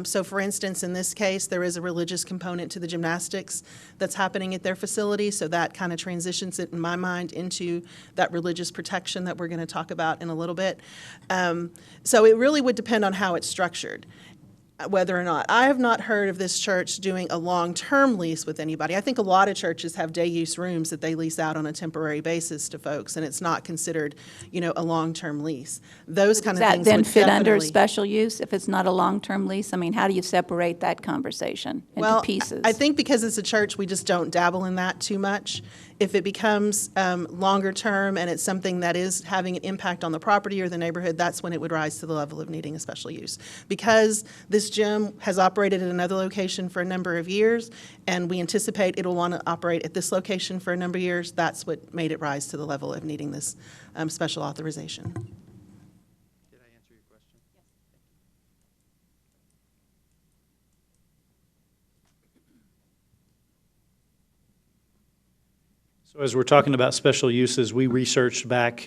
Speaker 17: So for instance, in this case, there is a religious component to the gymnastics that's happening at their facility. So that kind of transitions it, in my mind, into that religious protection that we're going to talk about in a little bit. So it really would depend on how it's structured, whether or not. I have not heard of this church doing a long-term lease with anybody. I think a lot of churches have day-use rooms that they lease out on a temporary basis to folks, and it's not considered, a long-term lease. Those kind of
Speaker 1: Does that
Speaker 17: things
Speaker 1: then
Speaker 17: would
Speaker 1: fit under
Speaker 17: definitely-
Speaker 1: special use if it's not a long-term lease? I mean, how do you separate that conversation into pieces?
Speaker 17: I think because it's a church, we just don't dabble in that too much. If it becomes longer term and it's something that is having an impact on the property or the neighborhood, that's when it would rise to the level of needing a special use. Because this gym has operated at another location for a number of years, and we anticipate it'll want to operate at this location for a number of years, that's what made it rise to the level of needing this special authorization.
Speaker 15: So as we're talking about special uses, we researched back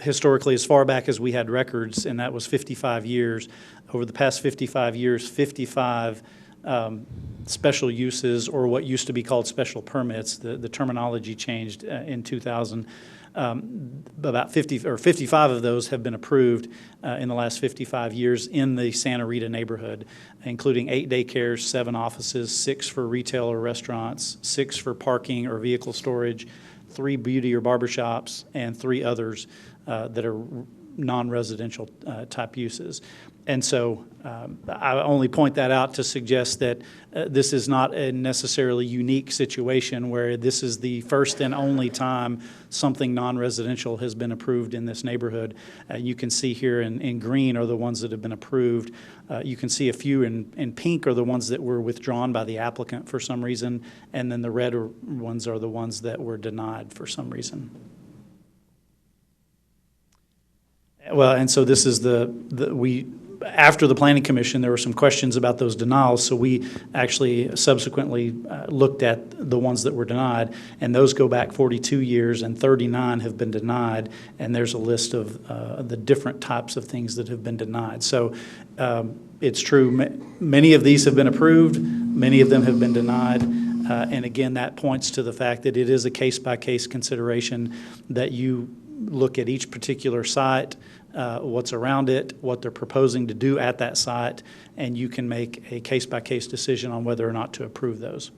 Speaker 15: historically as far back as we had records, and that was 55 years. Over the past 55 years, 55 special uses, or what used to be called special permits, the terminology changed in 2000. About 55 of those have been approved in the last 55 years in the Santa Rita neighborhood, including 8 daycares, 7 offices, 6 for retail or restaurants, 6 for parking or vehicle storage, 3 beauty or barber shops, and 3 others that are non-residential type uses. And so I only point that out to suggest that this is not a necessarily unique situation where this is the first and only time something non-residential has been approved in this neighborhood. You can see here in green are the ones that have been approved. You can see a few in pink are the ones that were withdrawn by the applicant for some reason, and then the red ones are the ones that were denied for some reason. Well, and so this is after the Planning Commission, there were some questions about those denials, so we actually subsequently looked at the ones that were denied, and those go back 42 years, and 39 have been denied, and there's a list of the different types of things that have been denied. So it's true, many of these have been approved, many of them have been denied, and again, that points to the fact that it is a case-by-case consideration, that you look at each particular site, what's around it, what they're proposing to do at that site, and you can make a case-by-case decision on whether or not to approve those.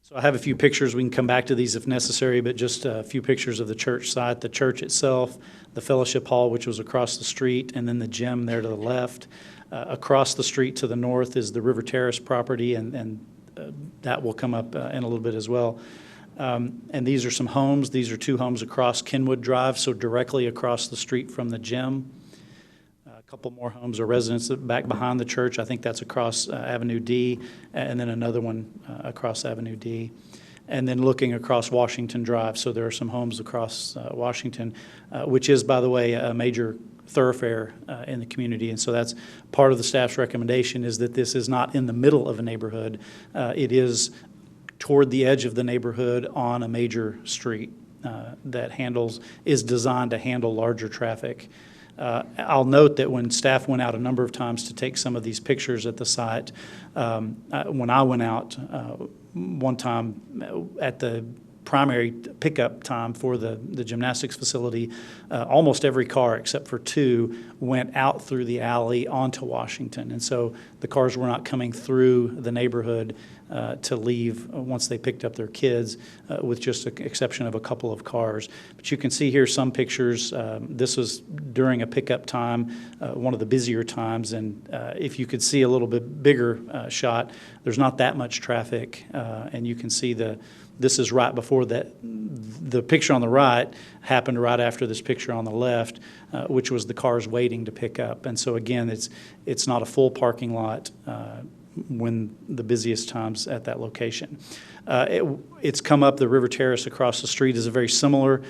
Speaker 15: So I have a few pictures. We can come back to these if necessary, but just a few pictures of the church site, the church itself, the fellowship hall, which was across the street, and then the gym there to the left. Across the street to the north is the River Terrace property, and that will come up in a little bit as well. And these are some homes. These are 2 homes across Kenwood Drive, so directly across the street from the gym. A couple more homes are residents back behind the church. I think that's across Avenue D, and then another one across Avenue D. And then looking across Washington Drive, so there are some homes across Washington, which is, by the way, a major thoroughfare in the community. And so that's part of the staff's recommendation, is that this is not in the middle of a neighborhood. It is toward the edge of the neighborhood on a major street that is designed to handle larger traffic. I'll note that when staff went out a number of times to take some of these pictures at the site, when I went out one time at the primary pickup time for the gymnastics facility, almost every car except for 2 went out through the alley onto Washington. And so the cars were not coming through the neighborhood to leave once they picked up their kids, with just the exception of a couple of cars. But you can see here some pictures. This was during a pickup time, one of the busier times, and if you could see a little bit bigger shot, there's not that much traffic, and you can see this is right before that. The picture on the right happened right after this picture on the left, which was the cars waiting to pick up. And so again, it's not a full parking lot when the busiest times at that location. It's come up, the River Terrace across the street is a very similar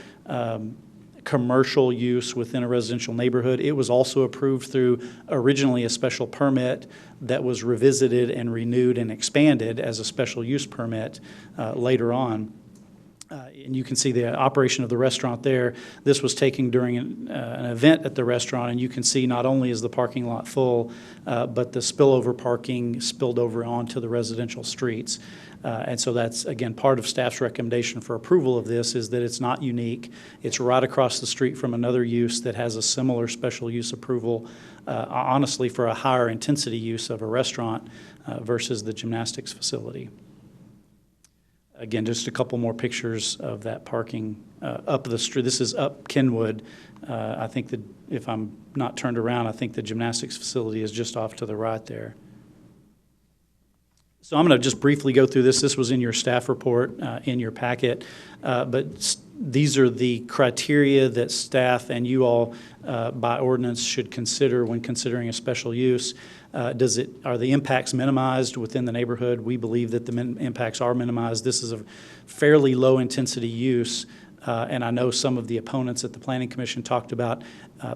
Speaker 15: commercial use within a residential neighborhood. It was also approved through originally a special permit that was revisited and renewed and expanded as a special use permit later on. And you can see the operation of the restaurant there. This was taken during an event at the restaurant, and you can see not only is the parking lot full, but the spillover parking spilled over onto the residential streets. And so that's, again, part of staff's recommendation for approval of this is that it's not unique. It's right across the street from another use that has a similar special use approval, honestly, for a higher intensity use of a restaurant versus the gymnastics facility. Again, just a couple more pictures of that parking up the street. This is up Kenwood. I think that if I'm not turned around, I think the gymnastics facility is just off to the right there. So I'm going to just briefly go through this. This was in your staff report in your packet, but these are the criteria that staff and you all by ordinance should consider when considering a special use. Are the impacts minimized within the neighborhood? We believe that the impacts are minimized. This is a fairly low intensity use, and I know some of the opponents at the Planning Commission talked about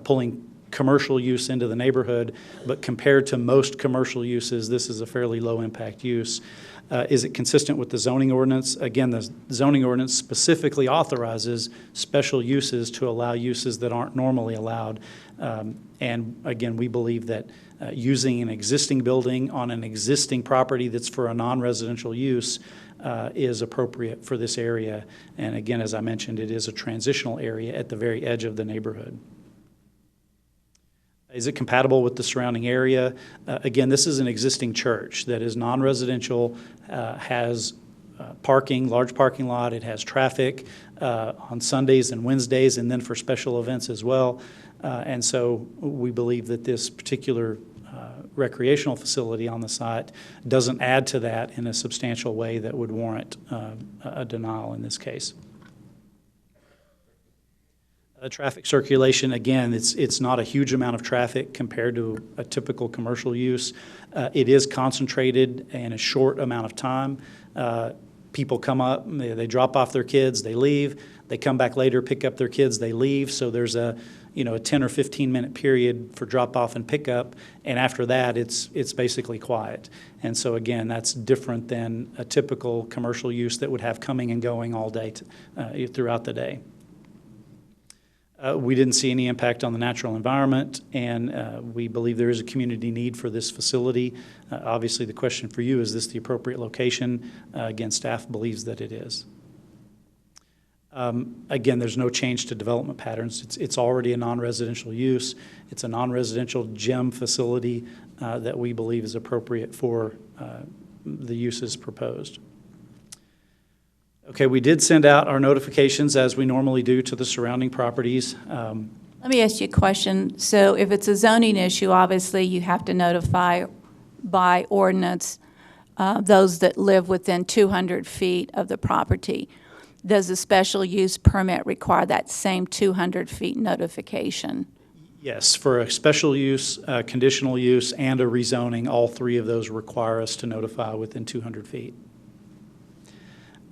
Speaker 15: pulling commercial use into the neighborhood, but compared to most commercial uses, this is a fairly low impact use. Is it consistent with the zoning ordinance? Again, the zoning ordinance specifically authorizes special uses to allow uses that aren't normally allowed. And again, we believe that using an existing building on an existing property that's for a non-residential use is appropriate for this area. And again, as I mentioned, it is a transitional area at the very edge of the neighborhood. Is it compatible with the surrounding area? Again, this is an existing church that is non-residential, has parking, large parking lot. It has traffic on Sundays and Wednesdays, and then for special events as well. And so we believe that this particular recreational facility on the site doesn't add to that in a substantial way that would warrant a denial in this case. Traffic circulation, again, it's not a huge amount of traffic compared to a typical commercial use. It is concentrated in a short amount of time. People come up, they drop off their kids, they leave. They come back later, pick up their kids, they leave. So there's a 10 or 15 minute period for drop off and pickup, and after that, it's basically quiet. And so again, that's different than a typical commercial use that would have coming and going all day throughout the day. We didn't see any impact on the natural environment, and we believe there is a community need for this facility. Obviously, the question for you, is this the appropriate location? Again, staff believes that it is. Again, there's no change to development patterns. It's already a non-residential use. It's a non-residential gym facility that we believe is appropriate for the uses proposed. Okay, we did send out our notifications as we normally do to the surrounding properties.
Speaker 1: Let me ask you a question. So if it's a zoning issue, obviously you have to notify by ordinance those that live within 200 feet of the property. Does the special use permit require that same 200 feet notification?
Speaker 15: Yes, for a special use, conditional use, and a rezoning, all three of those require us to notify within 200 feet.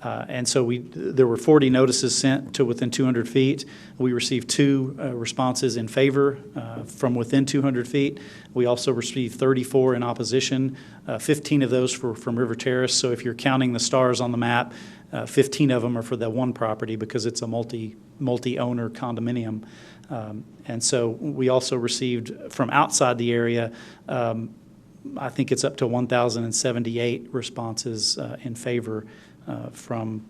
Speaker 15: And so there were 40 notices sent to within 200 feet. We received 2 responses in favor from within 200 feet. We also received 34 in opposition. 15 of those were from River Terrace. So if you're counting the stars on the map, 15 of them are for that one property because it's a multi-owner condominium. And so we also received from outside the area, I think it's up to 1,078 responses in favor from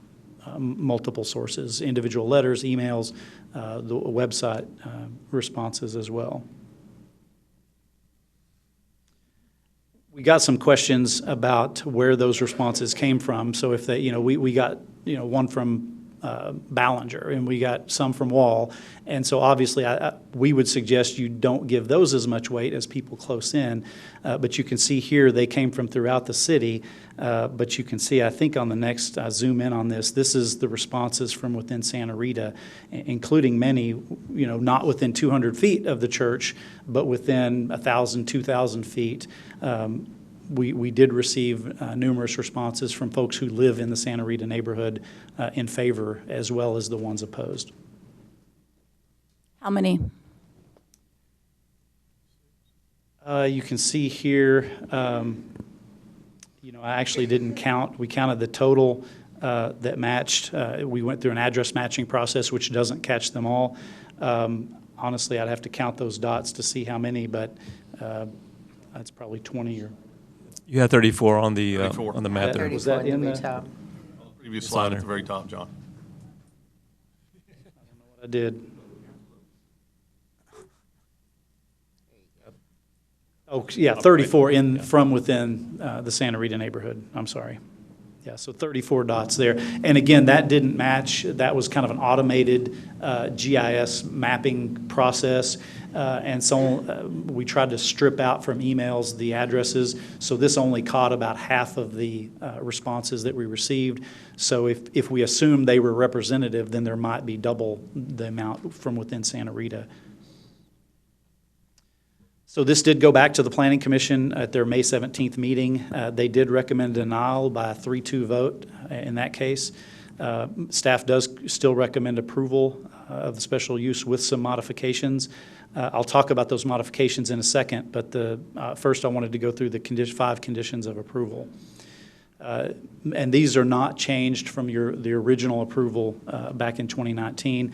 Speaker 15: multiple sources, individual letters, emails, the website responses as well. We got some questions about where those responses came from. So if they, we got, one from Ballinger, and we got some from Wall. And so obviously we would suggest you don't give those as much weight as people close in. But you can see here they came from throughout the city. But you can see, I think on the next, zoom in on this, this is the responses from within Santa Rita, including many, not within 200 feet of the church, but within 1,000, 2,000 feet. We did receive numerous responses from folks who live in the Santa Rita neighborhood in favor, as well as the ones opposed.
Speaker 1: How many?
Speaker 15: You can see here, I actually didn't count. We counted the total that matched. We went through an address matching process, which doesn't catch them all. Honestly, I'd have to count those dots to see how many, but that's probably 20 or.
Speaker 5: You had 34 on the
Speaker 13: 34.
Speaker 5: on the map there.
Speaker 15: Was that in the?
Speaker 13: Previous slide at the very top, John.
Speaker 15: I did. Oh, yeah, 34 from within the Santa Rita neighborhood. I'm sorry. Yeah, so 34 dots there. And again, that didn't match. That was kind of an automated GIS mapping process. And so we tried to strip out from emails the addresses. So this only caught about half of the responses that we received. So if we assume they were representative, then there might be double the amount from within Santa Rita. So this did go back to the Planning Commission at their May 17th meeting. They did recommend denial by a 3-2 vote in that case. Staff does still recommend approval of the special use with some modifications. I'll talk about those modifications in a second, but first I wanted to go through the 5 conditions of approval. And these are not changed from the original approval back in 2019.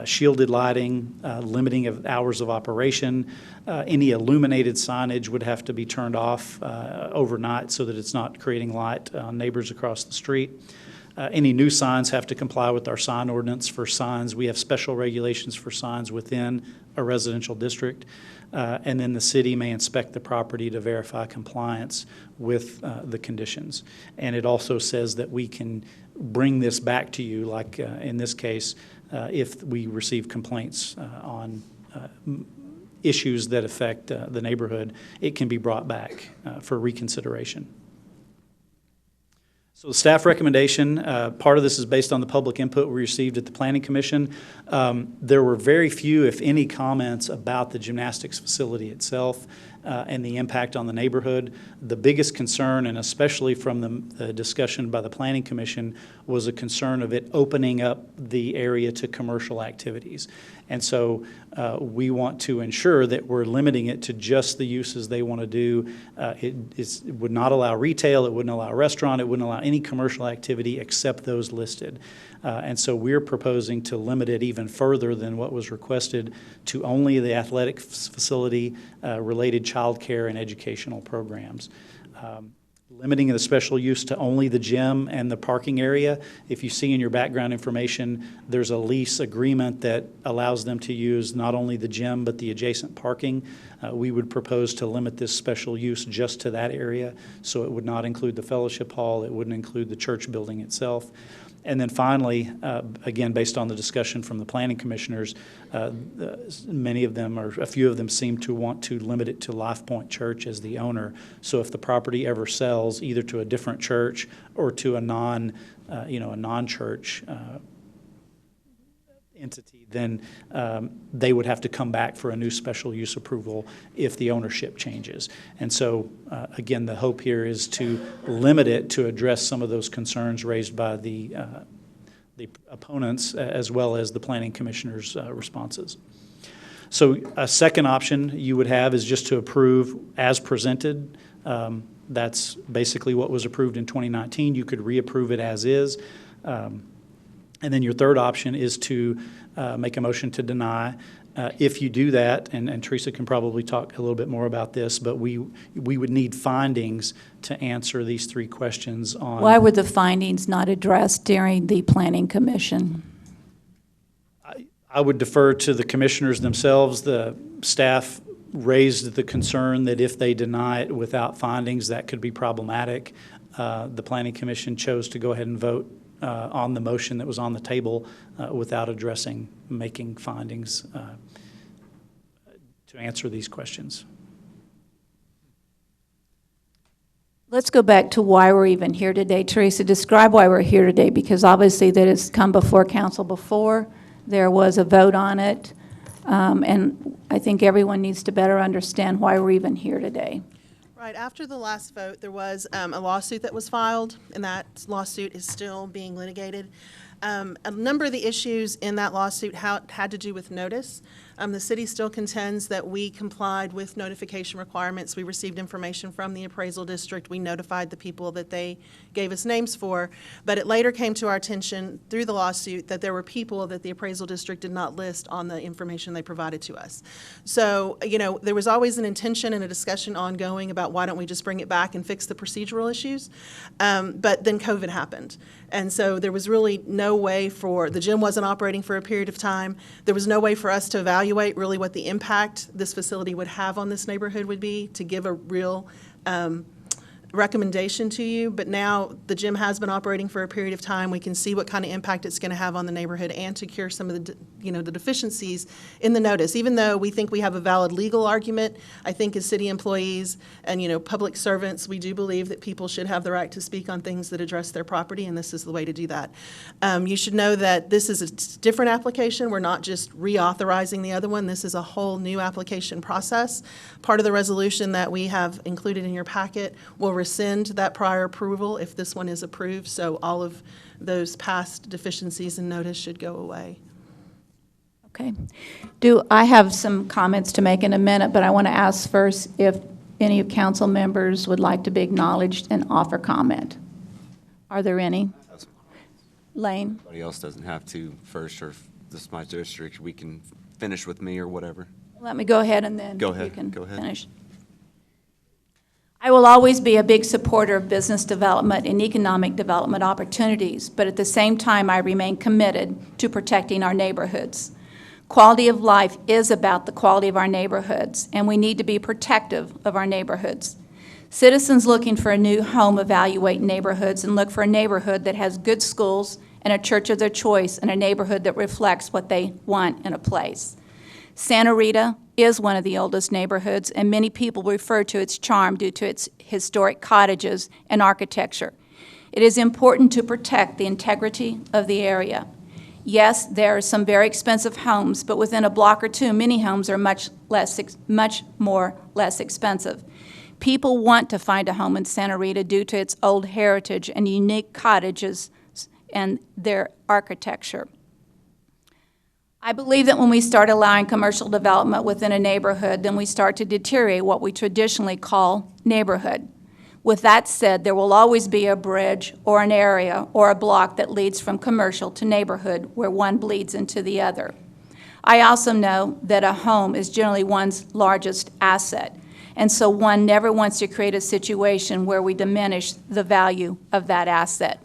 Speaker 15: Shielded lighting, limiting of hours of operation, any illuminated signage would have to be turned off overnight so that it's not creating light on neighbors across the street. Any new signs have to comply with our sign ordinance for signs. We have special regulations for signs within a residential district. And then the city may inspect the property to verify compliance with the conditions. And it also says that we can bring this back to you, like in this case, if we receive complaints on issues that affect the neighborhood, it can be brought back for reconsideration. So the staff recommendation, part of this is based on the public input we received at the Planning Commission. There were very few, if any, comments about the gymnastics facility itself and the impact on the neighborhood. The biggest concern, and especially from the discussion by the Planning Commission, was a concern of it opening up the area to commercial activities. And so we want to ensure that we're limiting it to just the uses they want to do. It would not allow retail, it wouldn't allow restaurant, it wouldn't allow any commercial activity except those listed. And so we're proposing to limit it even further than what was requested to only the athletic facility, related childcare and educational programs. Limiting the special use to only the gym and the parking area. If you see in your background information, there's a lease agreement that allows them to use not only the gym but the adjacent parking. We would propose to limit this special use just to that area, so it would not include the fellowship hall, it wouldn't include the church building itself. And then finally, again, based on the discussion from the planning commissioners, many of them, or a few of them, seem to want to limit it to LifePoint Church as the owner. So if the property ever sells either to a different church or to a non-church entity, then they would have to come back for a new special use approval if the ownership changes. And so, again, the hope here is to limit it to address some of those concerns raised by the opponents as well as the planning commissioner's responses. So a second option you would have is just to approve as presented. That's basically what was approved in 2019. You could reapprove it as is. And then your third option is to make a motion to deny. If you do that, and Teresa can probably talk a little bit more about this, but we would need findings to answer these 3 questions on.
Speaker 1: Why were the findings not addressed during the Planning Commission?
Speaker 15: I would defer to the commissioners themselves. The staff raised the concern that if they deny it without findings, that could be problematic. The Planning Commission chose to go ahead and vote on the motion that was on the table without making findings to answer these questions.
Speaker 1: Let's go back to why we're even here today. Teresa, describe why we're here today, because obviously that has come before council before. There was a vote on it, and I think everyone needs to better understand why we're even here today.
Speaker 17: Right, after the last vote, there was a lawsuit that was filed, and that lawsuit is still being litigated. A number of the issues in that lawsuit had to do with notice. The city still contends that we complied with notification requirements. We received information from the appraisal district. We notified the people that they gave us names for. But it later came to our attention through the lawsuit that there were people that the appraisal district did not list on the information they provided to us. So, there was always an intention and a discussion ongoing about why don't we just bring it back and fix the procedural issues. But then COVID happened. And so there was really no way the gym wasn't operating for a period of time. There was no way for us to evaluate really what the impact this facility would have on this neighborhood would be, to give a real recommendation to you. But now the gym has been operating for a period of time. We can see what kind of impact it's going to have on the neighborhood and to cure some of the the deficiencies in the notice. Even though we think we have a valid legal argument, I think as city employees and public servants, we do believe that people should have the right to speak on things that address their property, and this is the way to do that. You should know that this is a different application. We're not just reauthorizing the other one. This is a whole new application process. Part of the resolution that we have included in your packet will rescind that prior approval if this one is approved, so all of those past deficiencies in notice should go away.
Speaker 1: Okay. I have some comments to make in a minute, but I want to ask first if any of council members would like to be acknowledged and offer comment. Are there any? Lane?
Speaker 8: Anybody else doesn't have to first, or if this is my district, we can finish with me or whatever.
Speaker 1: Let me go ahead and then
Speaker 8: Go ahead.
Speaker 1: you can
Speaker 8: Go ahead.
Speaker 1: finish. I will always be a big supporter of business development and economic development opportunities, but at the same time, I remain committed to protecting our neighborhoods. Quality of life is about the quality of our neighborhoods, and we need to be protective of our neighborhoods. Citizens looking for a new home evaluate neighborhoods and look for a neighborhood that has good schools and a church of their choice and a neighborhood that reflects what they want in a place. Santa Rita is one of the oldest neighborhoods, and many people refer to its charm due to its historic cottages and architecture. It is important to protect the integrity of the area. Yes, there are some very expensive homes, but within a block or two, many homes are much less expensive. People want to find a home in Santa Rita due to its old heritage and unique cottages and their architecture. I believe that when we start allowing commercial development within a neighborhood, then we start to deteriorate what we traditionally call neighborhood. With that said, there will always be a bridge or an area or a block that leads from commercial to neighborhood where one bleeds into the other. I also know that a home is generally one's largest asset, and so one never wants to create a situation where we diminish the value of that asset.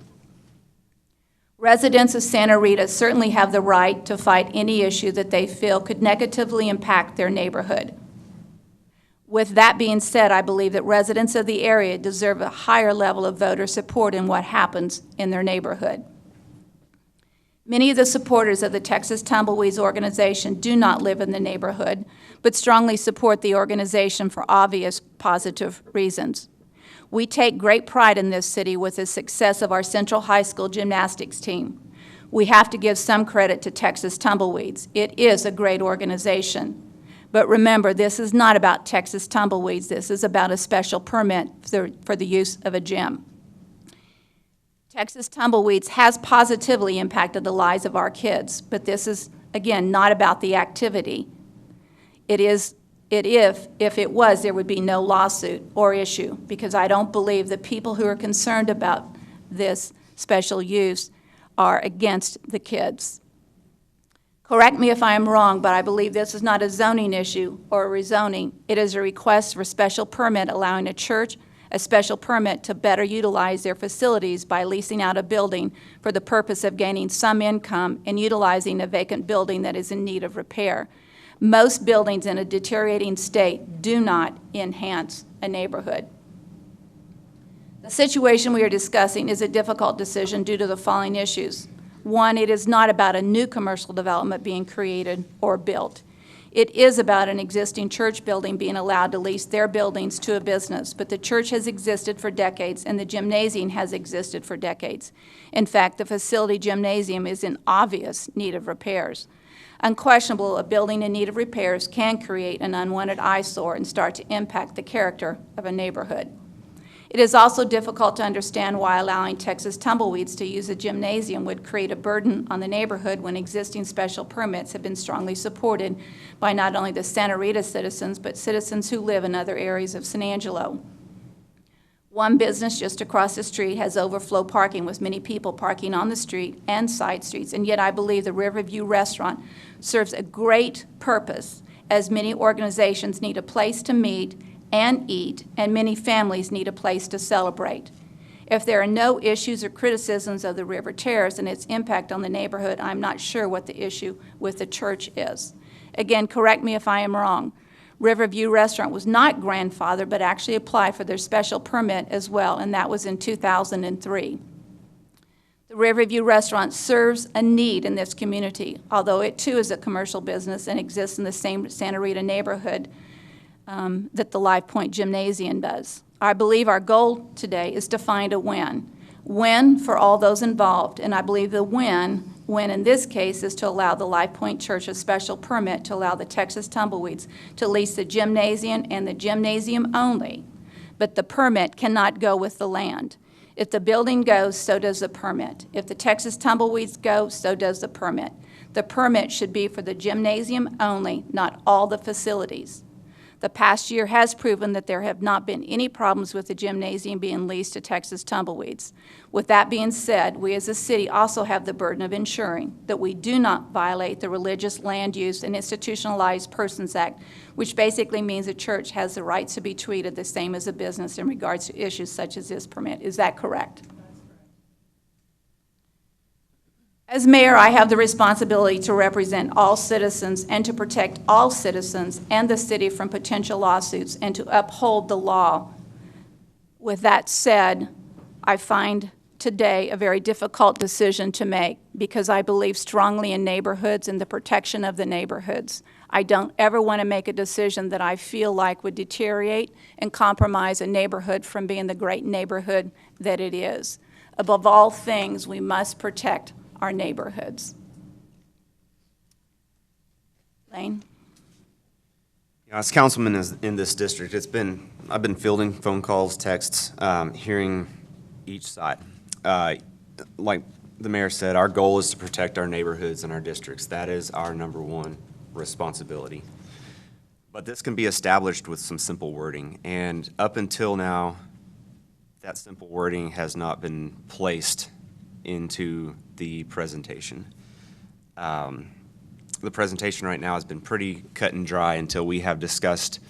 Speaker 1: Residents of Santa Rita certainly have the right to fight any issue that they feel could negatively impact their neighborhood. With that being said, I believe that residents of the area deserve a higher level of voter support in what happens in their neighborhood. Many of the supporters of the Texas Tumbleweeds organization do not live in the neighborhood, but strongly support the organization for obvious positive reasons. We take great pride in this city with the success of our Central High School gymnastics team. We have to give some credit to Texas Tumbleweeds. It is a great organization. But remember, this is not about Texas Tumbleweeds. This is about a special permit for the use of a gym. Texas Tumbleweeds has positively impacted the lives of our kids, but this is, again, not about the activity. If it was, there would be no lawsuit or issue, because I don't believe the people who are concerned about this special use are against the kids. Correct me if I am wrong, but I believe this is not a zoning issue or a rezoning. It is a request for special permit allowing a church a special permit to better utilize their facilities by leasing out a building for the purpose of gaining some income and utilizing a vacant building that is in need of repair. Most buildings in a deteriorating state do not enhance a neighborhood. The situation we are discussing is a difficult decision due to the following issues. One, it is not about a new commercial development being created or built. It is about an existing church building being allowed to lease their buildings to a business, but the church has existed for decades and the gymnasium has existed for decades. In fact, the facility gymnasium is in obvious need of repairs. Unquestionable, a building in need of repairs can create an unwanted eyesore and start to impact the character of a neighborhood. It is also difficult to understand why allowing Texas Tumbleweeds to use a gymnasium would create a burden on the neighborhood when existing special permits have been strongly supported by not only the Santa Rita citizens, but citizens who live in other areas of San Angelo. One business just across the street has overflow parking with many people parking on the street and side streets, and yet I believe the Riverview Restaurant serves a great purpose, as many organizations need a place to meet and eat, and many families need a place to celebrate. If there are no issues or criticisms of the River Terrace and its impact on the neighborhood, I'm not sure what the issue with the church is. Again, correct me if I am wrong. Riverview Restaurant was not grandfathered, but actually applied for their special permit as well, and that was in 2003. The Riverview Restaurant serves a need in this community, although it too is a commercial business and exists in the same Santa Rita neighborhood that the LifePoint Gymnasium does. I believe our goal today is to find a win. Win for all those involved, and I believe the win in this case is to allow the LifePoint Church a special permit to allow the Texas Tumbleweeds to lease the gymnasium and the gymnasium only, but the permit cannot go with the land. If the building goes, so does the permit. If the Texas Tumbleweeds go, so does the permit. The permit should be for the gymnasium only, not all the facilities. The past year has proven that there have not been any problems with the gymnasium being leased to Texas Tumbleweeds. With that being said, we as a city also have the burden of ensuring that we do not violate the Religious Land Use and Institutionalized Persons Act, which basically means a church has the rights to be treated the same as a business in regards to issues such as this permit. Is that correct? As mayor, I have the responsibility to represent all citizens and to protect all citizens and the city from potential lawsuits and to uphold the law. With that said, I find today a very difficult decision to make because I believe strongly in neighborhoods and the protection of the neighborhoods. I don't ever want to make a decision that I feel like would deteriorate and compromise a neighborhood from being the great neighborhood that it is. Above all things, we must protect our neighborhoods. Lane?
Speaker 8: As councilman in this district, I've been fielding phone calls, texts, hearing each side. Like the mayor said, our goal is to protect our neighborhoods and our districts. That is our number one responsibility. But this can be established with some simple wording, and up until now, that simple wording has not been placed into the presentation. The presentation right now has been pretty cut and dry until we have discussed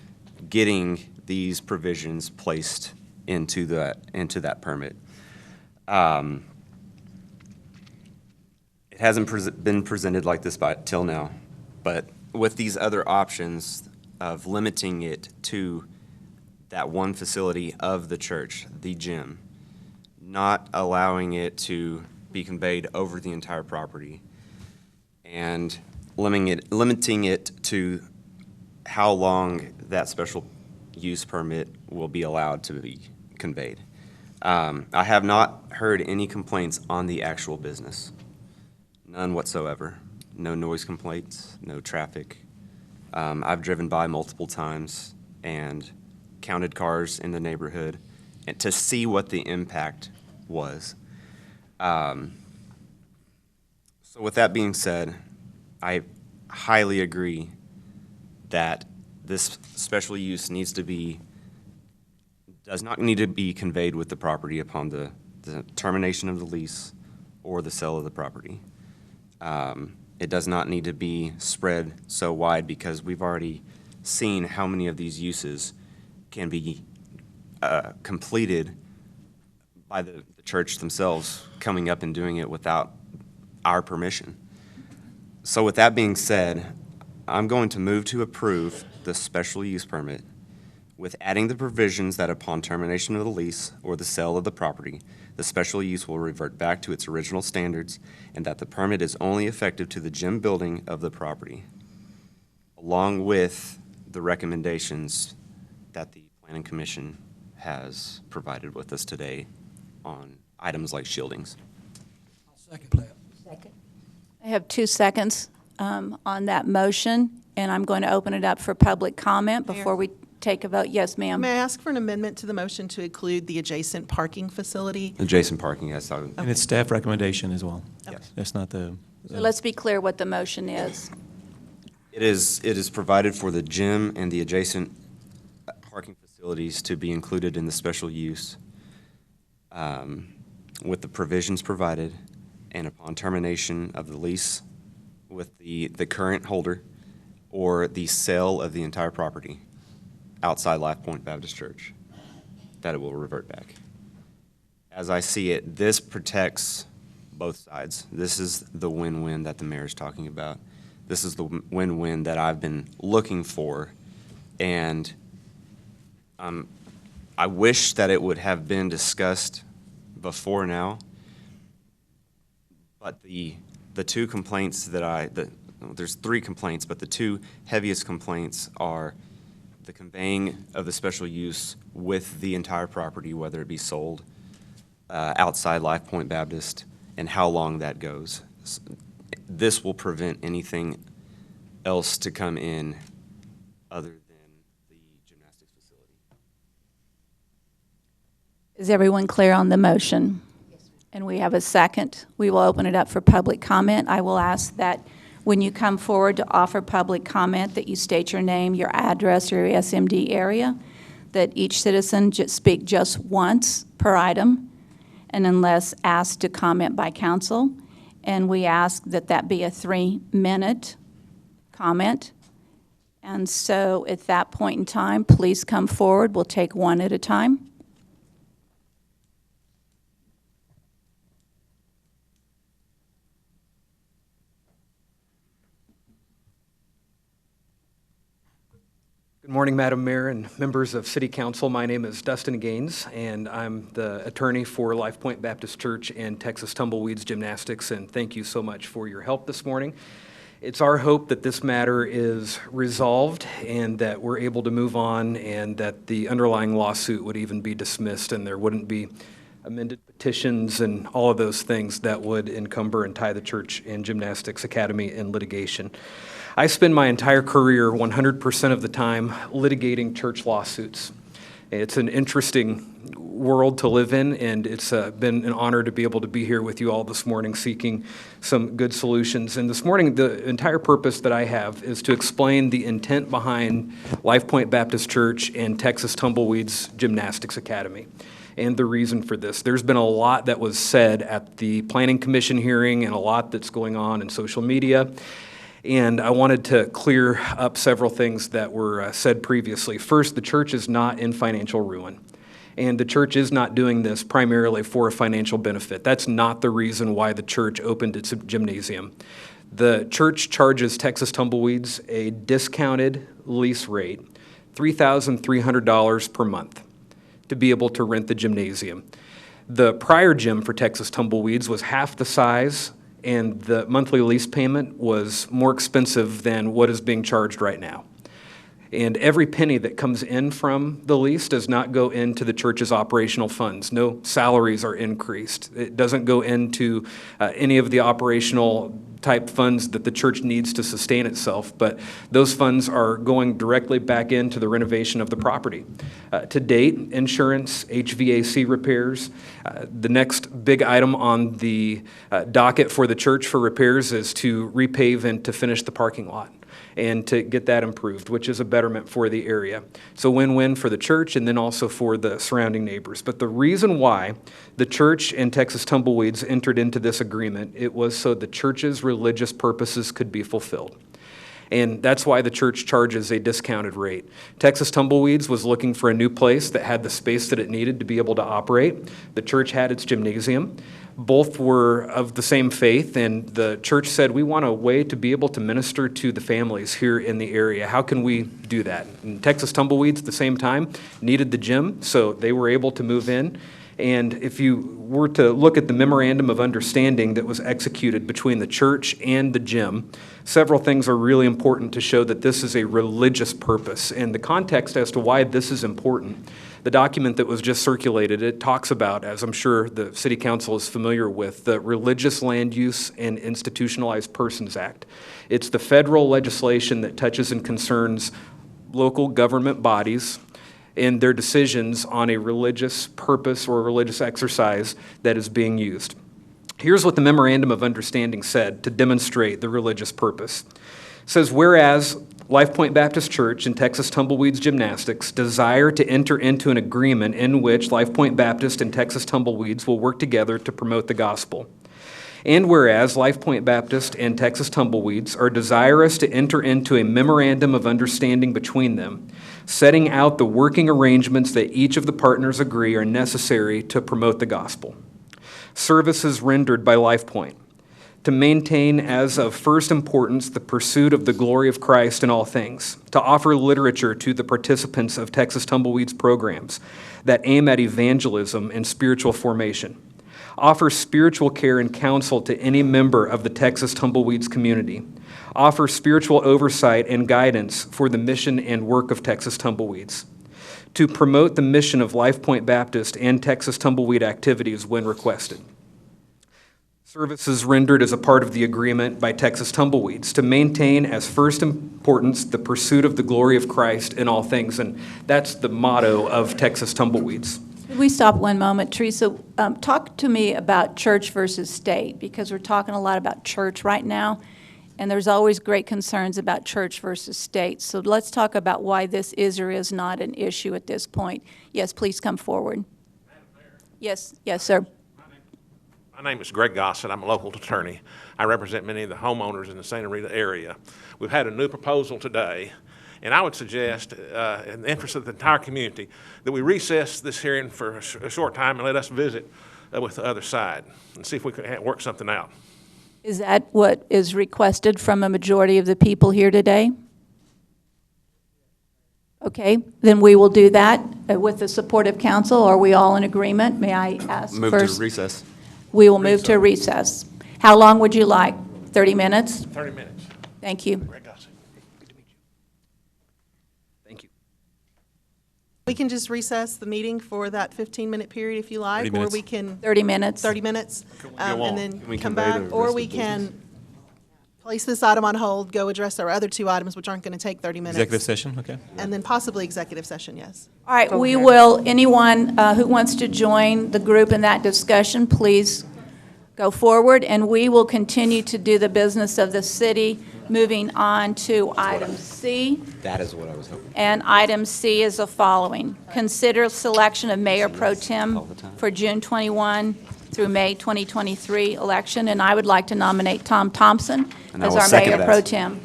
Speaker 8: getting these provisions placed into that permit. It hasn't been presented like this till now, but with these other options of limiting it to that one facility of the church, the gym, not allowing it to be conveyed over the entire property, and limiting it to how long that special use permit will be allowed to be conveyed. I have not heard any complaints on the actual business. None whatsoever. No noise complaints, no traffic. I've driven by multiple times and counted cars in the neighborhood and to see what the impact was. So with that being said, I highly agree that this special use does not need to be conveyed with the property upon the termination of the lease or the sale of the property. It does not need to be spread so wide because we've already seen how many of these uses can be completed by the church themselves coming up and doing it without our permission. So with that being said, I'm going to move to approve the special use permit with adding the provisions that upon termination of the lease or the sale of the property, the special use will revert back to its original standards and that the permit is only effective to the gym building of the property, along with the recommendations that the Planning Commission has provided with us today on items like shieldings.
Speaker 1: Second. I have 2 seconds on that motion, and I'm going to open it up for public comment before we. take a vote. Yes, ma'am.
Speaker 17: May I ask for an amendment to the motion to include the adjacent parking facility?
Speaker 8: Adjacent parking, yes.
Speaker 5: And it's staff recommendation as well.
Speaker 8: Yes.
Speaker 5: That's not the.
Speaker 1: So let's be clear what the motion is.
Speaker 8: It is provided for the gym and the adjacent parking facilities to be included in the special use with the provisions provided, and upon termination of the lease with the current holder or the sale of the entire property outside LifePoint Baptist Church, that it will revert back. As I see it, this protects both sides. This is the win-win that the mayor is talking about. This is the win-win that I've been looking for, and I wish that it would have been discussed before now, but the two complaints there's 3 complaints, but the 2 heaviest complaints are the conveying of the special use with the entire property, whether it be sold outside LifePoint Baptist, and how long that goes. This will prevent anything else to come in other than the gymnastics facility.
Speaker 1: Is everyone clear on the motion? And we have a second. We will open it up for public comment. I will ask that when you come forward to offer public comment that you state your name, your address, your SMD area, that each citizen speak just once per item, and unless asked to comment by council. And we ask that that be a 3-minute comment. And so at that point in time, please come forward. We'll take one at a time.
Speaker 19: Good morning, Madam Mayor and members of City Council. My name is Dustin Gaines, and I'm the attorney for LifePoint Baptist Church and Texas Tumbleweeds Gymnastics, and thank you so much for your help this morning. It's our hope that this matter is resolved and that we're able to move on, and that the underlying lawsuit would even be dismissed and there wouldn't be amended petitions and all of those things that would encumber and tie the church and gymnastics academy in litigation. I spend my entire career 100% of the time litigating church lawsuits. It's an interesting world to live in, and it's been an honor to be able to be here with you all this morning seeking some good solutions. And this morning, the entire purpose that I have is to explain the intent behind LifePoint Baptist Church and Texas Tumbleweeds Gymnastics Academy and the reason for this. There's been a lot that was said at the Planning Commission hearing and a lot that's going on in social media. And I wanted to clear up several things that were said previously. First, the church is not in financial ruin. And the church is not doing this primarily for a financial benefit. That's not the reason why the church opened its gymnasium. The church charges Texas Tumbleweeds a discounted lease rate, $3,300 per month, to be able to rent the gymnasium. The prior gym for Texas Tumbleweeds was half the size, and the monthly lease payment was more expensive than what is being charged right now. And every penny that comes in from the lease does not go into the church's operational funds. No salaries are increased. It doesn't go into any of the operational type funds that the church needs to sustain itself, but those funds are going directly back into the renovation of the property. To date, insurance, HVAC repairs. The next big item on the docket for the church for repairs is to repave and to finish the parking lot and to get that improved, which is a betterment for the area. So win-win for the church and then also for the surrounding neighbors. But the reason why the church and Texas Tumbleweeds entered into this agreement, it was so the church's religious purposes could be fulfilled. And that's why the church charges a discounted rate. Texas Tumbleweeds was looking for a new place that had the space that it needed to be able to operate. The church had its gymnasium. Both were of the same faith, and the church said, we want a way to be able to minister to the families here in the area. How can we do that? And Texas Tumbleweeds, at the same time, needed the gym, so they were able to move in. And if you were to look at the memorandum of understanding that was executed between the church and the gym, several things are really important to show that this is a religious purpose. And the context as to why this is important, the document that was just circulated, it talks about, as I'm sure the City Council is familiar with, the Religious Land Use and Institutionalized Persons Act. It's the federal legislation that touches and concerns local government bodies in their decisions on a religious purpose or a religious exercise that is being used. Here's what the Memorandum of Understanding said to demonstrate the religious purpose. It says, whereas LifePoint Baptist Church and Texas Tumbleweeds Gymnastics desire to enter into an agreement in which LifePoint Baptist and Texas Tumbleweeds will work together to promote the gospel. And whereas LifePoint Baptist and Texas Tumbleweeds are desirous to enter into a memorandum of understanding between them, setting out the working arrangements that each of the partners agree are necessary to promote the gospel. Services rendered by LifePoint to maintain as of first importance the pursuit of the glory of Christ in all things, to offer literature to the participants of Texas Tumbleweeds programs that aim at evangelism and spiritual formation, offer spiritual care and counsel to any member of the Texas Tumbleweeds community, offer spiritual oversight and guidance for the mission and work of Texas Tumbleweeds, to promote the mission of LifePoint Baptist and Texas Tumbleweed activities when requested. Services rendered as a part of the agreement by Texas Tumbleweeds to maintain as first importance the pursuit of the glory of Christ in all things, and that's the motto of Texas Tumbleweeds.
Speaker 1: Could we stop one moment? Teresa, talk to me about church versus state, because we're talking a lot about church right now, and there's always great concerns about church versus state. So let's talk about why this is or is not an issue at this point. Yes, please come forward. Yes, yes, sir.
Speaker 20: My name is Greg Gossett. I'm a local attorney. I represent many of the homeowners in the Santa Rita area. We've had a new proposal today, and I would suggest, in the interest of the entire community, that we recess this hearing for a short time and let us visit with the other side and see if we can work something out.
Speaker 1: Is that what is requested from a majority of the people here today? Okay, then we will do that with the support of council. Are we all in agreement? May I ask
Speaker 8: Move
Speaker 1: first?
Speaker 8: to recess.
Speaker 1: We will move to recess. How long would you like? 30 minutes?
Speaker 20: 30 minutes.
Speaker 1: Thank you.
Speaker 20: Greg Gossett. Good to meet you.
Speaker 19: Thank you.
Speaker 17: We can just recess the meeting for that 15-minute period if you like,
Speaker 5: 30
Speaker 17: or
Speaker 5: minutes.
Speaker 17: we can.
Speaker 1: 30 minutes.
Speaker 17: 30 minutes, and then
Speaker 8: Can we
Speaker 17: come
Speaker 8: convey
Speaker 17: back,
Speaker 8: the
Speaker 17: or
Speaker 8: rest
Speaker 17: we
Speaker 8: of the
Speaker 17: can place this item on hold, go address our other two items, which aren't going to take 30 minutes.
Speaker 5: Executive session, okay.
Speaker 17: And then possibly executive session, yes.
Speaker 1: All right, we will, anyone who wants to join the group in that discussion, please go forward, and we will continue to do the business of the city, moving on to item C.
Speaker 8: That is what I was hoping.
Speaker 1: And item C is the following. Consider selection of Mayor Pro Tem for June 21 through May 2023 election, and I would like to nominate Tom Thompson
Speaker 8: And I
Speaker 1: as
Speaker 8: will
Speaker 1: our
Speaker 8: second
Speaker 1: Mayor
Speaker 8: that.
Speaker 1: Pro Tem.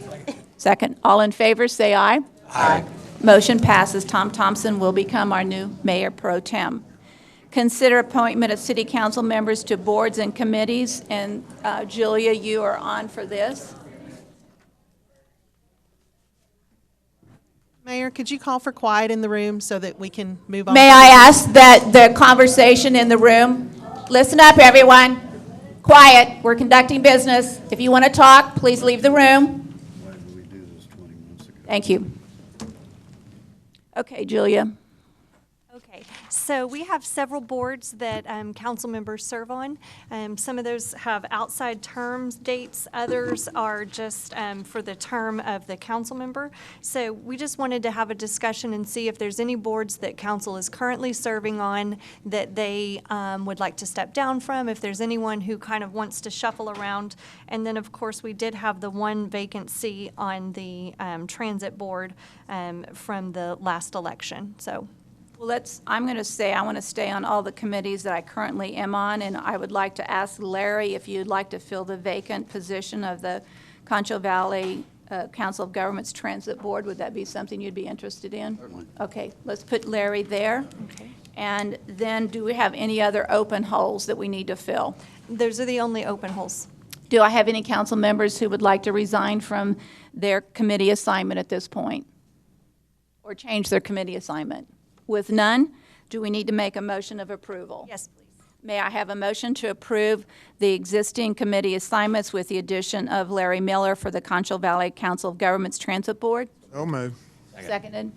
Speaker 1: Second. All in favor, say aye.
Speaker 8: Aye.
Speaker 1: Motion passes. Tom Thompson will become our new Mayor Pro Tem. Consider appointment of city council members to boards and committees, and Julia, you are on for this.
Speaker 17: Mayor, could you call for quiet in the room so that we can move on?
Speaker 1: May I ask that the conversation in the room, listen up, everyone. Quiet. We're conducting business. If you want to talk, please leave the room. Thank you. Okay, Julia.
Speaker 21: Okay, so we have several boards that council members serve on. Some of those have outside terms, dates. Others are just for the term of the council member. So we just wanted to have a discussion and see if there's any boards that council is currently serving on that they would like to step down from, if there's anyone who kind of wants to shuffle around. And then, of course, we did have the one vacancy on the transit board from the last election, so.
Speaker 1: Well, I'm going to say I want to stay on all the committees that I currently am on, and I would like to ask Larry if you'd like to fill the vacant position of the Concho Valley Council of Governments Transit Board. Would that be something you'd be interested in? Certainly. Okay, let's put Larry there.
Speaker 21: Okay.
Speaker 1: And then do we have any other open holes that we need to fill?
Speaker 21: Those are the only open holes.
Speaker 1: Do I have any council members who would like to resign from their committee assignment at this point? Or change their committee assignment? With none, do we need to make a motion of approval?
Speaker 21: Yes, please.
Speaker 1: May I have a motion to approve the existing committee assignments with the addition of Larry Miller for the Concho Valley Council of Governments Transit Board?
Speaker 10: So moved.
Speaker 1: Seconded.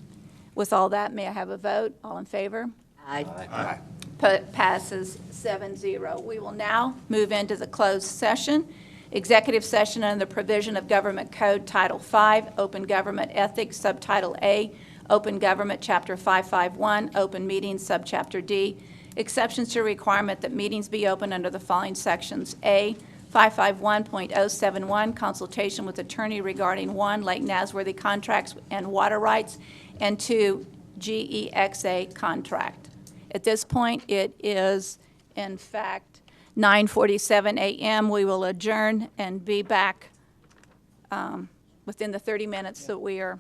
Speaker 1: With all that, may I have a vote? All in favor?
Speaker 21: Aye.
Speaker 1: Passes 7-0. We will now move into the closed session. Executive session under the provision of Government Code Title V, Open Government Ethics, Subtitle A, Open Government Chapter 551, Open Meetings, Subchapter D. Exceptions to requirement that meetings be open under the following sections. A, 551.071, consultation with attorney regarding 1, Lake Nasworthy contracts and water rights, and 2, GEXA contract. At this point, it is, in fact, 9:47 a.m. We will adjourn and be back within the 30 minutes that we are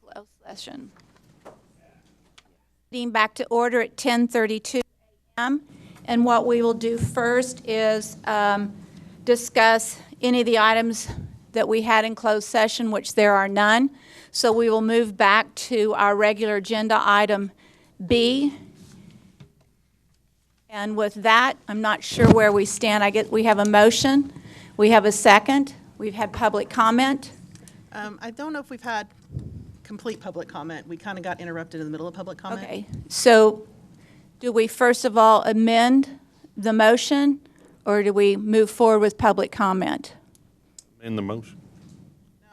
Speaker 1: closed session. Meeting back to order at 10:32 a.m. And what we will do first is discuss any of the items that we had in closed session, which there are none. So we will move back to our regular agenda item B. And with that, I'm not sure where we stand. We have a motion. We have a second. We've had public comment.
Speaker 17: I don't know if we've had complete public comment. We kind of got interrupted in the middle of public comment.
Speaker 1: Okay. So do we first of all amend the motion, or do we move forward with public comment?
Speaker 13: In the motion.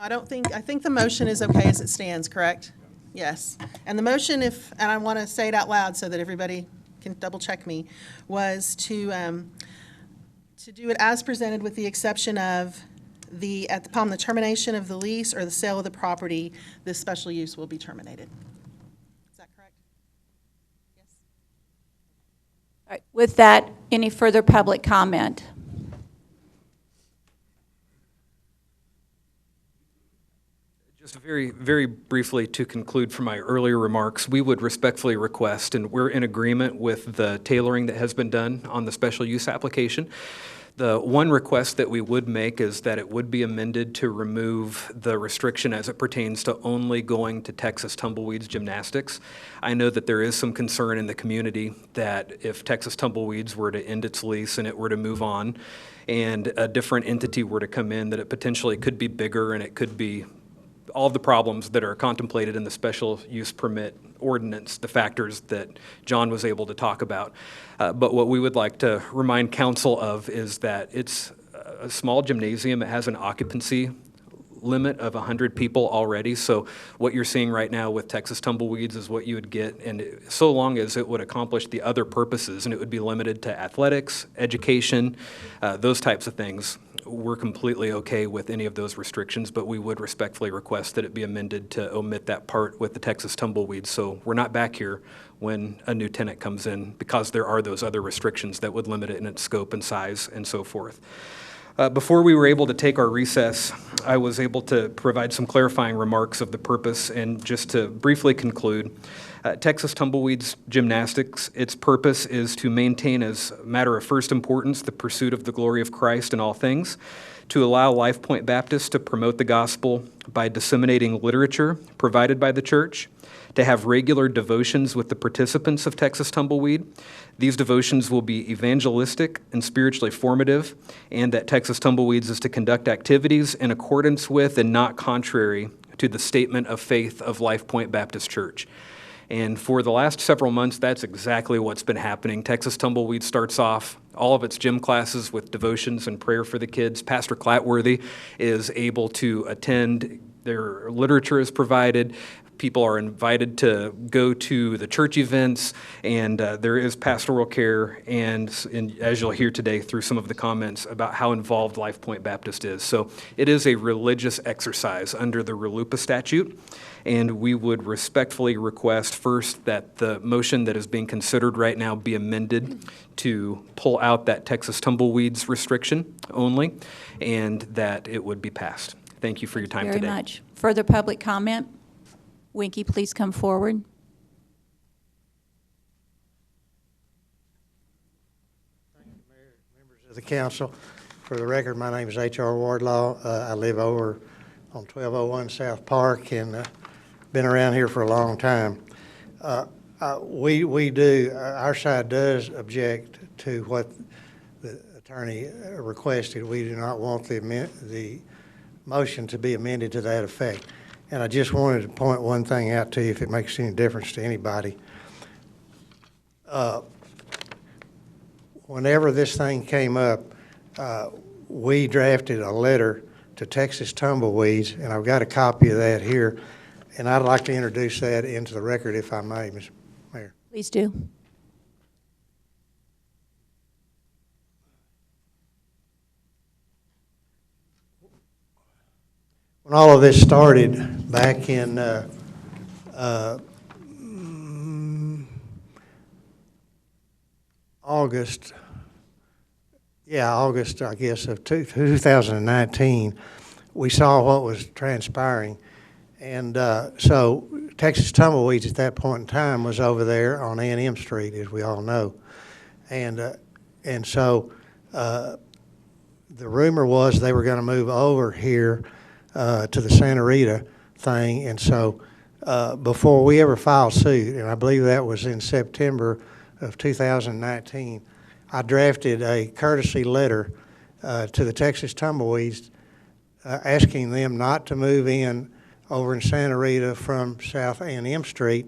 Speaker 17: No, I think the motion is okay as it stands, correct? Yes. And the motion, and I want to say it out loud so that everybody can double check me, was to do it as presented with the exception of upon the termination of the lease or the sale of the property, this special use will be terminated. Is that correct? Yes.
Speaker 1: All right. With that, any further public comment?
Speaker 19: Just very, very briefly to conclude from my earlier remarks, we would respectfully request, and we're in agreement with the tailoring that has been done on the special use application. The one request that we would make is that it would be amended to remove the restriction as it pertains to only going to Texas Tumbleweeds Gymnastics. I know that there is some concern in the community that if Texas Tumbleweeds were to end its lease and it were to move on and a different entity were to come in, that it potentially could be bigger and it could be all of the problems that are contemplated in the special use permit ordinance, the factors that John was able to talk about. But what we would like to remind council of is that it's a small gymnasium. It has an occupancy limit of 100 people already. So what you're seeing right now with Texas Tumbleweeds is what you would get, and so long as it would accomplish the other purposes, and it would be limited to athletics, education, those types of things, we're completely okay with any of those restrictions, but we would respectfully request that it be amended to omit that part with the Texas Tumbleweeds. So we're not back here when a new tenant comes in, because there are those other restrictions that would limit it in its scope and size and so forth. Before we were able to take our recess, I was able to provide some clarifying remarks of the purpose, and just to briefly conclude, Texas Tumbleweeds Gymnastics, its purpose is to maintain as a matter of first importance the pursuit of the glory of Christ in all things, to allow LifePoint Baptist to promote the gospel by disseminating literature provided by the church, to have regular devotions with the participants of Texas Tumbleweed. These devotions will be evangelistic and spiritually formative, and that Texas Tumbleweeds is to conduct activities in accordance with and not contrary to the statement of faith of LifePoint Baptist Church. And for the last several months, that's exactly what's been happening. Texas Tumbleweed starts off all of its gym classes with devotions and prayer for the kids. Pastor Clatworthy is able to attend. Their literature is provided. People are invited to go to the church events, and there is pastoral care, and as you'll hear today through some of the comments about how involved LifePoint Baptist is. So it is a religious exercise under the RLUIPA statute, and we would respectfully request first that the motion that is being considered right now be amended to pull out that Texas Tumbleweeds restriction only, and that it would be passed. Thank you for your time today.
Speaker 1: Very much. Further public comment? Winky, please come forward.
Speaker 2: Thank you, Mayor, members of the council. For the record, my name is H.R. Wardlaw. I live over on 1201 South Park, and been around here for a long time. Our side does object to what the attorney requested. We do not want the motion to be amended to that effect. And I just wanted to point one thing out to you, if it makes any difference to anybody. Whenever this thing came up, we drafted a letter to Texas Tumbleweeds, and I've got a copy of that here, and I'd like to introduce that into the record if I may, Mr. Mayor.
Speaker 1: Please do.
Speaker 2: When all of this started back in August, I guess, of 2019, we saw what was transpiring. And so Texas Tumbleweeds at that point in time was over there on A&M Street, as we all know. And so the rumor was they were going to move over here to the Santa Rita thing. And so before we ever filed suit, and I believe that was in September of 2019, I drafted a courtesy letter to the Texas Tumbleweeds asking them not to move in over in Santa Rita from South A&M Street,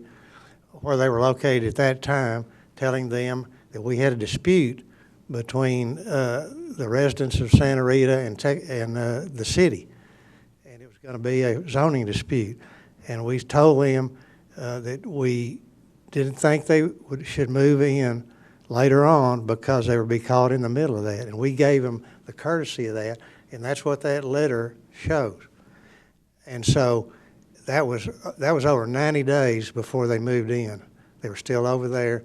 Speaker 2: where they were located at that time, telling them that we had a dispute between the residents of Santa Rita and the city. And it was going to be a zoning dispute. And we told them that we didn't think they should move in later on because they would be caught in the middle of that. And we gave them the courtesy of that, and that's what that letter shows. And so that was over 90 days before they moved in. They were still over there,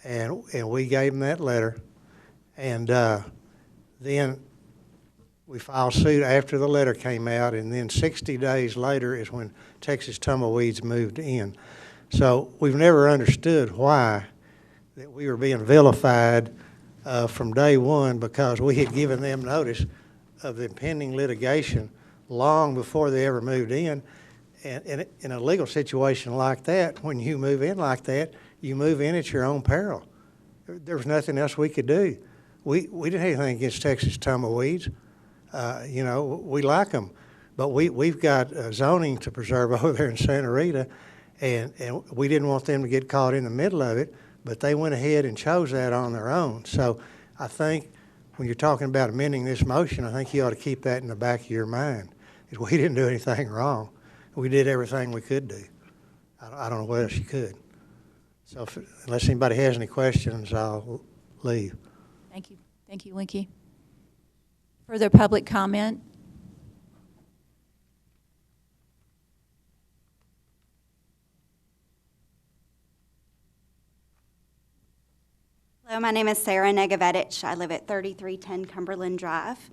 Speaker 2: and we gave them that letter. And then we filed suit after the letter came out, and then 60 days later is when Texas Tumbleweeds moved in. So we've never understood why that we were being vilified from day one, because we had given them notice of the impending litigation long before they ever moved in. And in a legal situation like that, when you move in like that, you move in at your own peril. There was nothing else we could do. We didn't have anything against Texas Tumbleweeds. We like them, but we've got zoning to preserve over there in Santa Rita, and we didn't want them to get caught in the middle of it, but they went ahead and chose that on their own. So I think when you're talking about amending this motion, I think you ought to keep that in the back of your mind. We didn't do anything wrong. We did everything we could do. I don't know what else you could. So unless anybody has any questions, I'll leave.
Speaker 1: Thank you. Thank you, Winky. Further public comment?
Speaker 9: Hello, my name is Sarah Negavetich. I live at 3310 Cumberland Drive.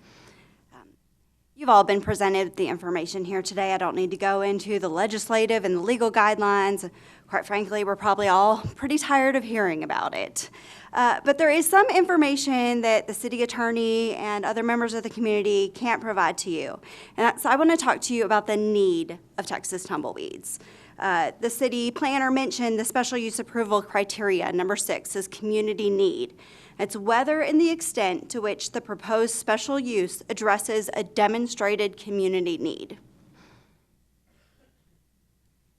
Speaker 9: You've all been presented the information here today. I don't need to go into the legislative and the legal guidelines. Quite frankly, we're probably all pretty tired of hearing about it. But there is some information that the city attorney and other members of the community can't provide to you. And so I want to talk to you about the need of Texas Tumbleweeds. The city planner mentioned the special use approval criteria. Number 6 is community need. It's whether and the extent to which the proposed special use addresses a demonstrated community need.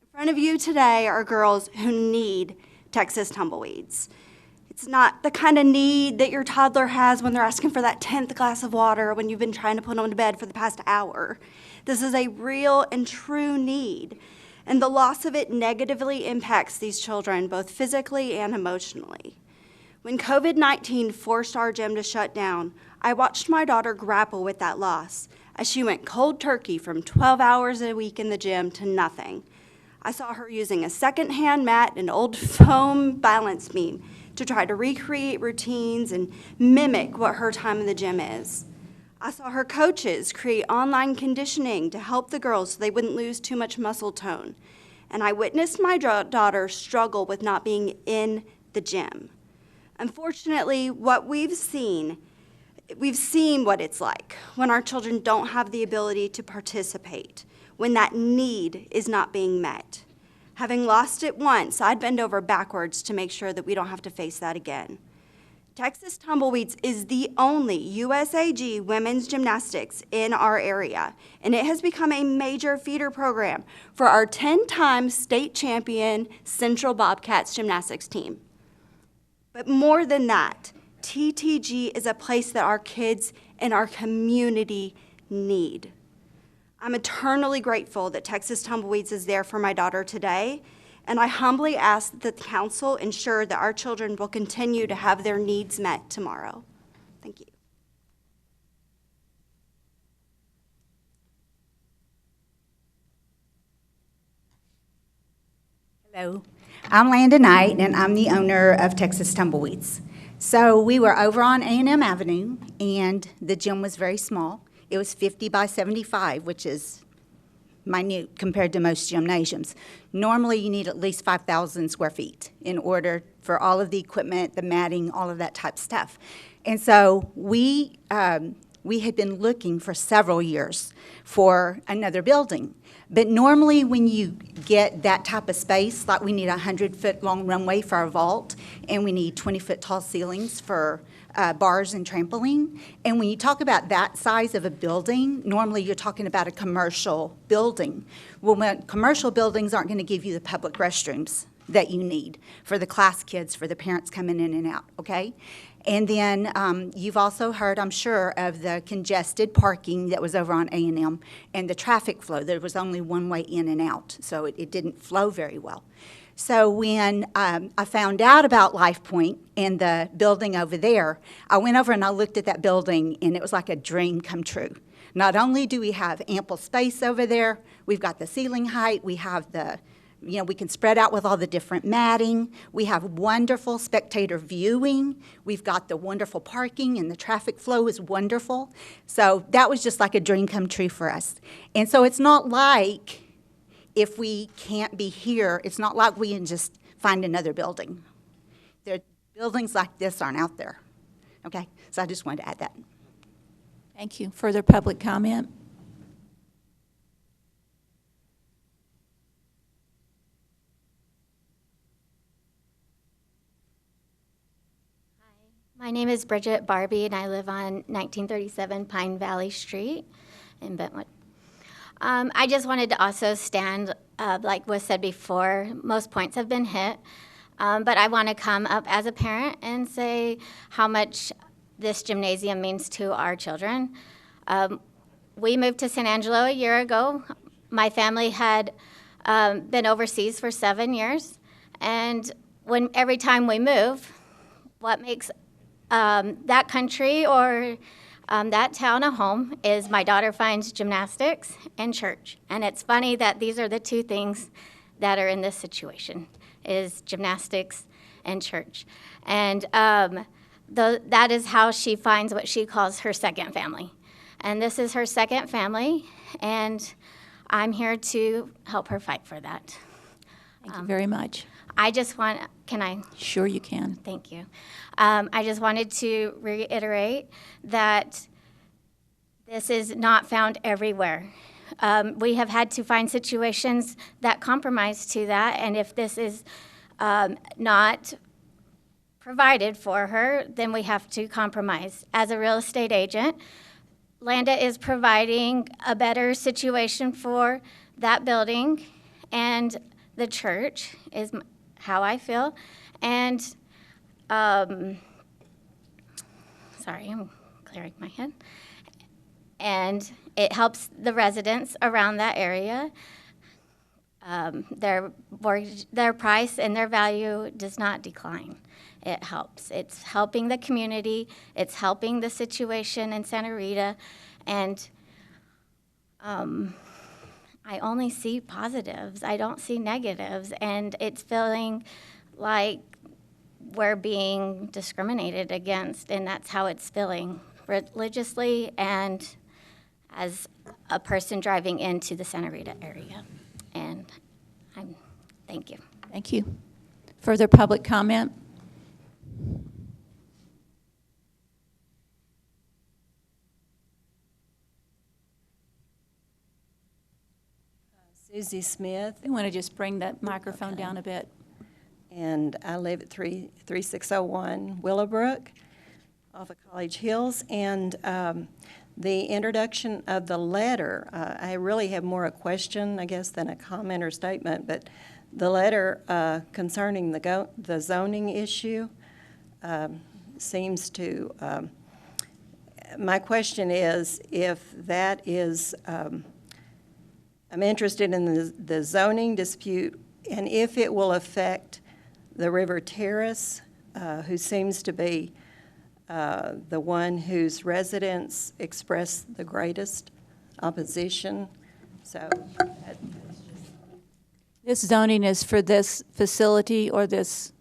Speaker 9: In front of you today are girls who need Texas Tumbleweeds. It's not the kind of need that your toddler has when they're asking for that 10th glass of water when you've been trying to put them to bed for the past hour. This is a real and true need, and the loss of it negatively impacts these children both physically and emotionally. When COVID-19 forced our gym to shut down, I watched my daughter grapple with that loss as she went cold turkey from 12 hours a week in the gym to nothing. I saw her using a secondhand mat and old foam balance beam to try to recreate routines and mimic what her time in the gym is. I saw her coaches create online conditioning to help the girls so they wouldn't lose too much muscle tone. And I witnessed my daughter struggle with not being in the gym. Unfortunately, what we've seen what it's like when our children don't have the ability to participate, when that need is not being met. Having lost it once, I'd bend over backwards to make sure that we don't have to face that again. Texas Tumbleweeds is the only USAG women's gymnastics in our area, and it has become a major feeder program for our 10-time state champion Central Bobcats gymnastics team. But more than that, TTG is a place that our kids and our community need. I'm eternally grateful that Texas Tumbleweeds is there for my daughter today, and I humbly ask that the council ensure that our children will continue to have their needs met tomorrow. Thank you.
Speaker 12: Hello, I'm Landa Knight, and I'm the owner of Texas Tumbleweeds. So we were over on A&M Avenue, and the gym was very small. It was 50 by 75, which is minute compared to most gymnasiums. Normally, you need at least 5,000 square feet in order for all of the equipment, the matting, all of that type stuff. And so we had been looking for several years for another building. But normally when you get that type of space, like we need a 100-foot long runway for our vault, and we need 20-foot tall ceilings for bars and trampoline. And when you talk about that size of a building, normally you're talking about a commercial building. Well, when commercial buildings aren't going to give you the public restrooms that you need for the class kids, for the parents coming in and out, okay? And then you've also heard, I'm sure, of the congested parking that was over on A&M and the traffic flow. There was only one way in and out, so it didn't flow very well. So when I found out about LifePoint and the building over there, I went over and I looked at that building, and it was like a dream come true. Not only do we have ample space over there, we've got the ceiling height, we have the we can spread out with all the different matting. We have wonderful spectator viewing. We've got the wonderful parking, and the traffic flow is wonderful. So that was just like a dream come true for us. And so it's not like if we can't be here, it's not like we can just find another building. Buildings like this aren't out there. Okay, so I just wanted to add that.
Speaker 1: Thank you. Further public comment?
Speaker 22: My name is Bridget Barbie, and I live on 1937 Pine Valley Street in Bentwood. I just wanted to also stand, like was said before, most points have been hit, but I want to come up as a parent and say how much this gymnasium means to our children. We moved to San Angelo a year ago. My family had been overseas for 7 years, and every time we move, what makes that country or that town a home is my daughter finds gymnastics and church. And it's funny that these are the two things that are in this situation, is gymnastics and church. And that is how she finds what she calls her second family. And this is her second family, and I'm here to help her fight for that.
Speaker 1: Thank you very much.
Speaker 22: I just want, can I?
Speaker 1: Sure you can.
Speaker 22: Thank you. I just wanted to reiterate that this is not found everywhere. We have had to find situations that compromise to that, and if this is not provided for her, then we have to compromise. As a real estate agent, Landa is providing a better situation for that building, and the church is how I feel. And, sorry, I'm clearing my head. And it helps the residents around that area. Their price and their value does not decline. It helps. It's helping the community. It's helping the situation in Santa Rita. And I only see positives. I don't see negatives. And it's feeling like we're being discriminated against, and that's how it's feeling, religiously and as a person driving into the Santa Rita area. And thank you.
Speaker 1: Thank you. Further public comment?
Speaker 23: Susie Smith.
Speaker 1: You want to just bring that microphone down a bit.
Speaker 23: And I live at 3601 Willowbrook off of College Hills. And the introduction of the letter, I really have more a question, I guess, than a comment or statement. But the letter concerning the zoning issue seems to, my question is, if that is, I'm interested in the zoning dispute, and if it will affect the River Terrace, who seems to be the one whose residents express the greatest opposition. So
Speaker 1: This zoning is for this facility or these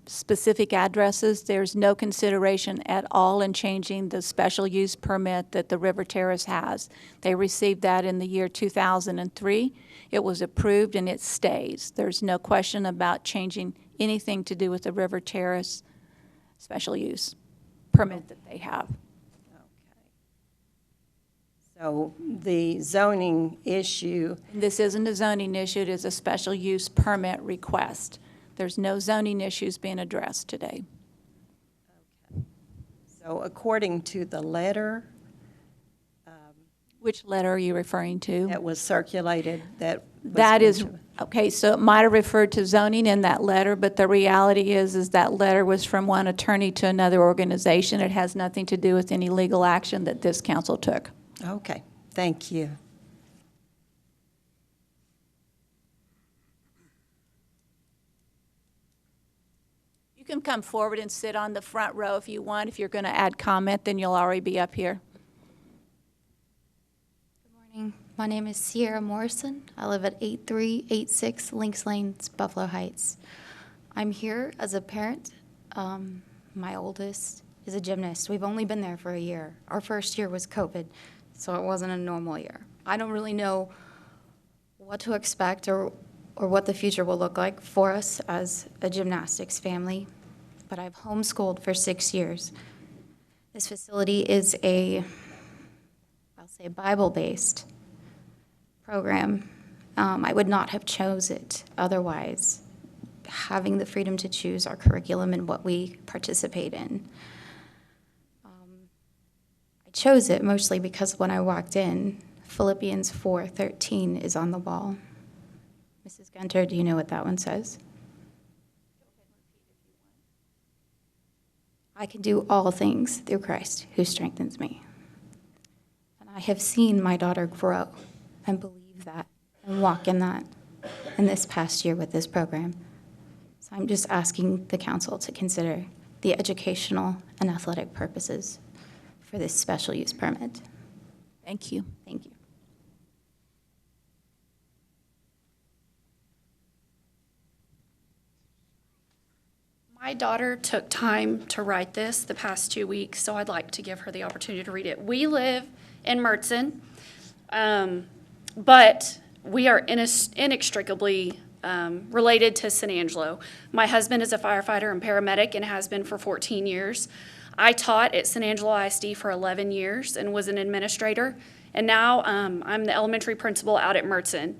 Speaker 1: specific addresses. There's no consideration at all in changing the special use permit that the River Terrace has. They received that in the year 2003. It was approved and it stays. There's no question about changing anything to do with the River Terrace special use permit that they have.
Speaker 23: So the zoning issue.
Speaker 1: This isn't a zoning issue, it is a special use permit request. There's no zoning issues being addressed today.
Speaker 23: So according to the letter.
Speaker 1: Which letter are you referring to?
Speaker 23: That was circulated,
Speaker 1: That is, okay, so it might have referred to zoning in that letter, but the reality is that letter was from one attorney to another organization. It has nothing to do with any legal action that this council took.
Speaker 23: Okay, thank you.
Speaker 1: You can come forward and sit on the front row if you want. If you're going to add comment, then you'll already be up here.
Speaker 3: My name is Sierra Morrison. I live at 8386 Lynx Lanes, Buffalo Heights. I'm here as a parent. My oldest is a gymnast. We've only been there for a year. Our first year was COVID, so it wasn't a normal year. I don't really know what to expect or what the future will look like for us as a gymnastics family, but I've homeschooled for 6 years. This facility is I'll say Bible-based program. I would not have chose it otherwise, having the freedom to choose our curriculum and what we participate in. I chose it mostly because when I walked in, Philippians 4:13 is on the wall. Mrs. Gunter, do you know what that one says? I can do all things through Christ who strengthens me. And I have seen my daughter grow and believe that and walk in that in this past year with this program. So I'm just asking the council to consider the educational and athletic purposes for this special use permit.
Speaker 1: Thank you.
Speaker 3: Thank you.
Speaker 6: My daughter took time to write this the past 2 weeks, so I'd like to give her the opportunity to read it. We live in Mertzen, but we are inextricably related to San Angelo. My husband is a firefighter and paramedic and has been for 14 years. I taught at San Angelo ISD for 11 years and was an administrator, and now I'm the elementary principal out at Mertzen.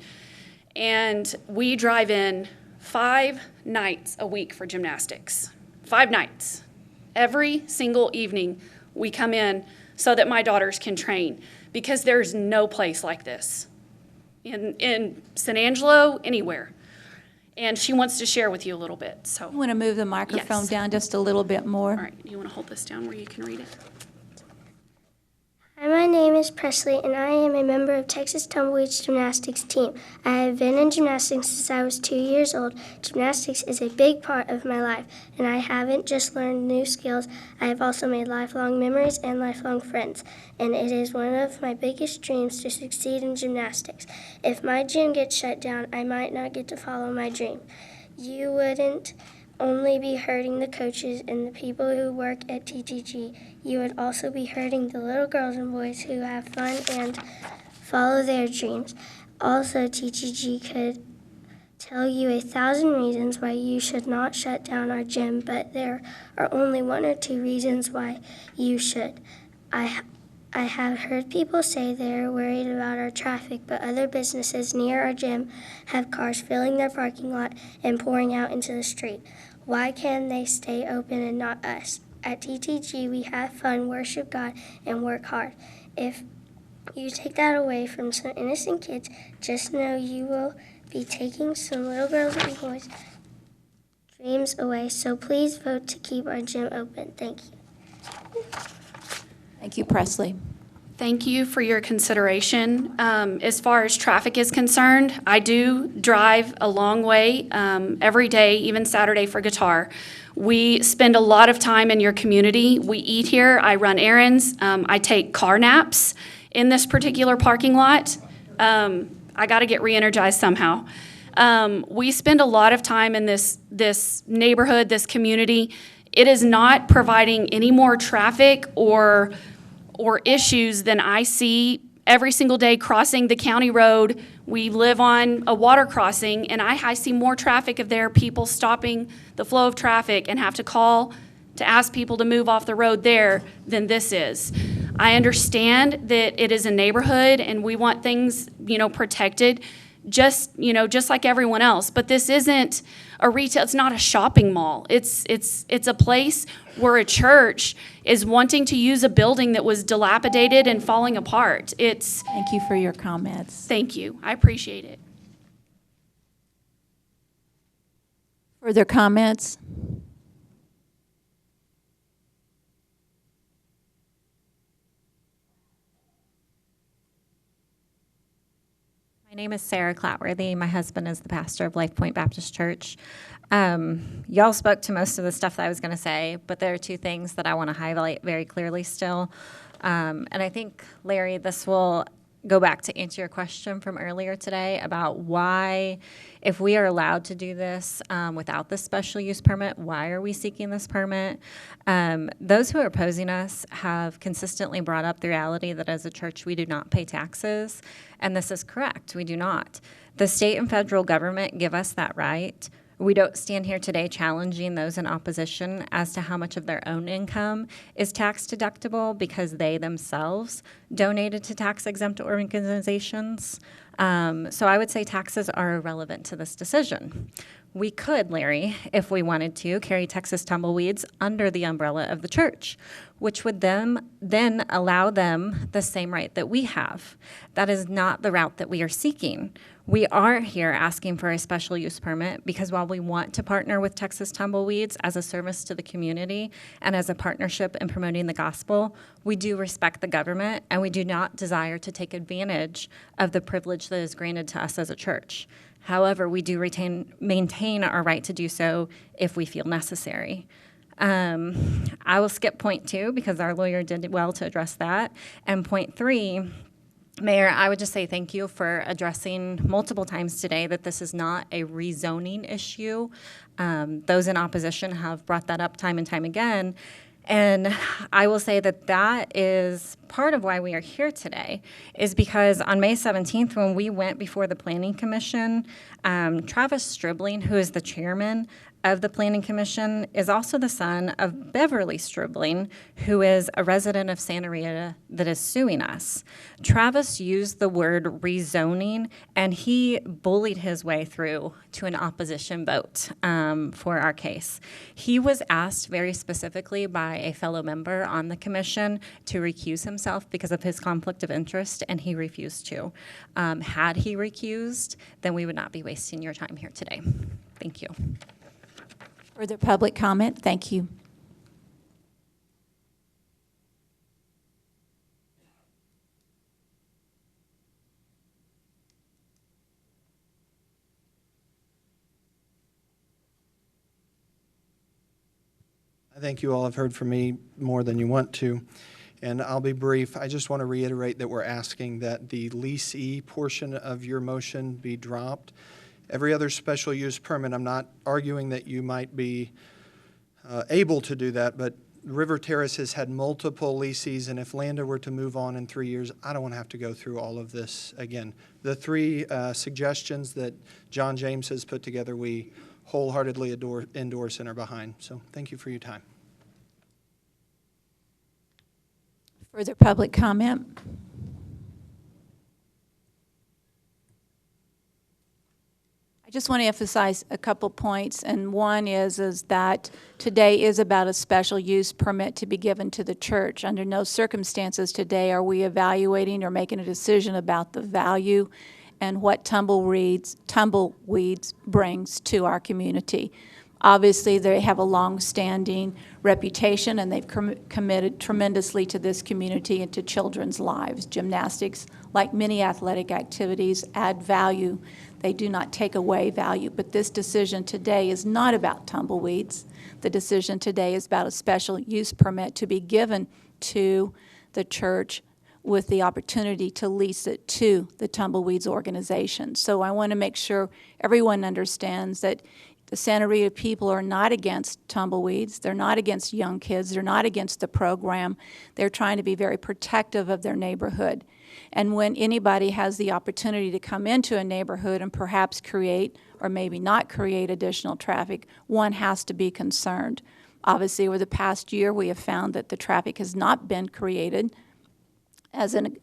Speaker 6: And we drive in 5 nights a week for gymnastics. 5 nights. Every single evening we come in so that my daughters can train, because there's no place like this in San Angelo, anywhere. And she wants to share with you a little bit. So
Speaker 1: You want to move the microphone
Speaker 6: Yes.
Speaker 1: down just a little bit more?
Speaker 6: All right, you want to hold this down where you can read it?
Speaker 11: Hi, my name is Presley, and I am a member of Texas Tumbleweeds gymnastics team. I have been in gymnastics since I was 2 years old. Gymnastics is a big part of my life, and I haven't just learned new skills. I have also made lifelong memories and lifelong friends, and it is one of my biggest dreams to succeed in gymnastics. If my gym gets shut down, I might not get to follow my dream. You wouldn't only be hurting the coaches and the people who work at TTG, you would also be hurting the little girls and boys who have fun and follow their dreams. Also, TTG could tell you 1,000 reasons why you should not shut down our gym, but there are only 1 or 2 reasons why you should. I have heard people say they're worried about our traffic, but other businesses near our gym have cars filling their parking lot and pouring out into the street. Why can they stay open and not us? At TTG, we have fun, worship God, and work hard. If you take that away from some innocent kids, just know you will be taking some little girls and boys' names away, so please vote to keep our gym open. Thank you.
Speaker 1: Thank you, Presley.
Speaker 6: Thank you for your consideration. As far as traffic is concerned, I do drive a long way every day, even Saturday for guitar. We spend a lot of time in your community. We eat here. I run errands. I take car naps in this particular parking lot. I got to get re-energized somehow. We spend a lot of time in this neighborhood, this community. It is not providing any more traffic or issues than I see every single day crossing the county road. We live on a water crossing, and I see more traffic if there are people stopping the flow of traffic and have to call to ask people to move off the road there than this is. I understand that it is a neighborhood and we want things, protected, just like everyone else. But this isn't a retail, it's not a shopping mall. It's a place where a church is wanting to use a building that was dilapidated and falling apart.
Speaker 1: Thank you for your comments.
Speaker 6: Thank you. I appreciate it.
Speaker 1: Further comments?
Speaker 4: My name is Sarah Clatworthy. My husband is the pastor of LifePoint Baptist Church. Y'all spoke to most of the stuff that I was going to say, but there are two things that I want to highlight very clearly still. And I think, Larry, this will go back to answer your question from earlier today about why, if we are allowed to do this without this special use permit, why are we seeking this permit? Those who are opposing us have consistently brought up the reality that as a church we do not pay taxes, and this is correct, we do not. The state and federal government give us that right. We don't stand here today challenging those in opposition as to how much of their own income is tax deductible because they themselves donated to tax-exempt organizations. So I would say taxes are irrelevant to this decision. We could, Larry, if we wanted to, carry Texas Tumbleweeds under the umbrella of the church, which would then allow them the same right that we have. That is not the route that we are seeking. We are here asking for a special use permit because while we want to partner with Texas Tumbleweeds as a service to the community and as a partnership in promoting the gospel, we do respect the government and we do not desire to take advantage of the privilege that is granted to us as a church. However, we do maintain our right to do so if we feel necessary. I will skip point 2 because our lawyer did well to address that. And point 3, Mayor, I would just say thank you for addressing multiple times today that this is not a rezoning issue. Those in opposition have brought that up time and time again. And I will say that that is part of why we are here today, is because on May 17th, when we went before the Planning Commission, Travis Stribling, who is the chairman of the Planning Commission, is also the son of Beverly Stribling, who is a resident of Santa Rita that is suing us. Travis used the word rezoning, and he bullied his way through to an opposition vote for our case. He was asked very specifically by a fellow member on the commission to recuse himself because of his conflict of interest, and he refused to. Had he recused, then we would not be wasting your time here today. Thank you.
Speaker 1: Further public comment? Thank you.
Speaker 18: I think you all have heard from me more than you want to, and I'll be brief. I just want to reiterate that we're asking that the leasee portion of your motion be dropped. Every other special use permit, I'm not arguing that you might be able to do that, but River Terrace has had multiple leases, and if Landa were to move on in 3 years, I don't want to have to go through all of this again. The 3 suggestions that John James has put together, we wholeheartedly endorse and are behind. So thank you for your time.
Speaker 1: Further public comment? I just want to emphasize a couple points, and one is that today is about a special use permit to be given to the church. Under no circumstances today are we evaluating or making a decision about the value and what tumbleweeds brings to our community. Obviously, they have a long-standing reputation, and they've committed tremendously to this community and to children's lives. Gymnastics, like many athletic activities, add value. They do not take away value. But this decision today is not about tumbleweeds. The decision today is about a special use permit to be given to the church with the opportunity to lease it to the Tumbleweeds organization. So I want to make sure everyone understands that the Santa Rita people are not against tumbleweeds. They're not against young kids. They're not against the program. They're trying to be very protective of their neighborhood. And when anybody has the opportunity to come into a neighborhood and perhaps create or maybe not create additional traffic, one has to be concerned. Obviously, over the past year, we have found that the traffic has not been created as an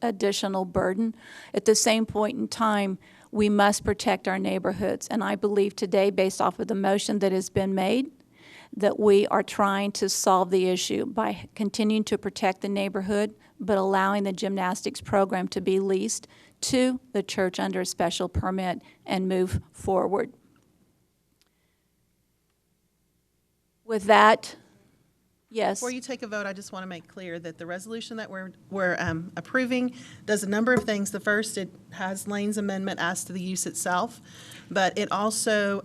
Speaker 1: additional burden. At the same point in time, we must protect our neighborhoods. And I believe today, based off of the motion that has been made, that we are trying to solve the issue by continuing to protect the neighborhood, but allowing the gymnastics program to be leased to the church under a special permit and move forward. With that, yes.
Speaker 17: Before you take a vote, I just want to make clear that the resolution that we're approving does a number of things. The first, it has Lane's amendment as to the use itself, but it also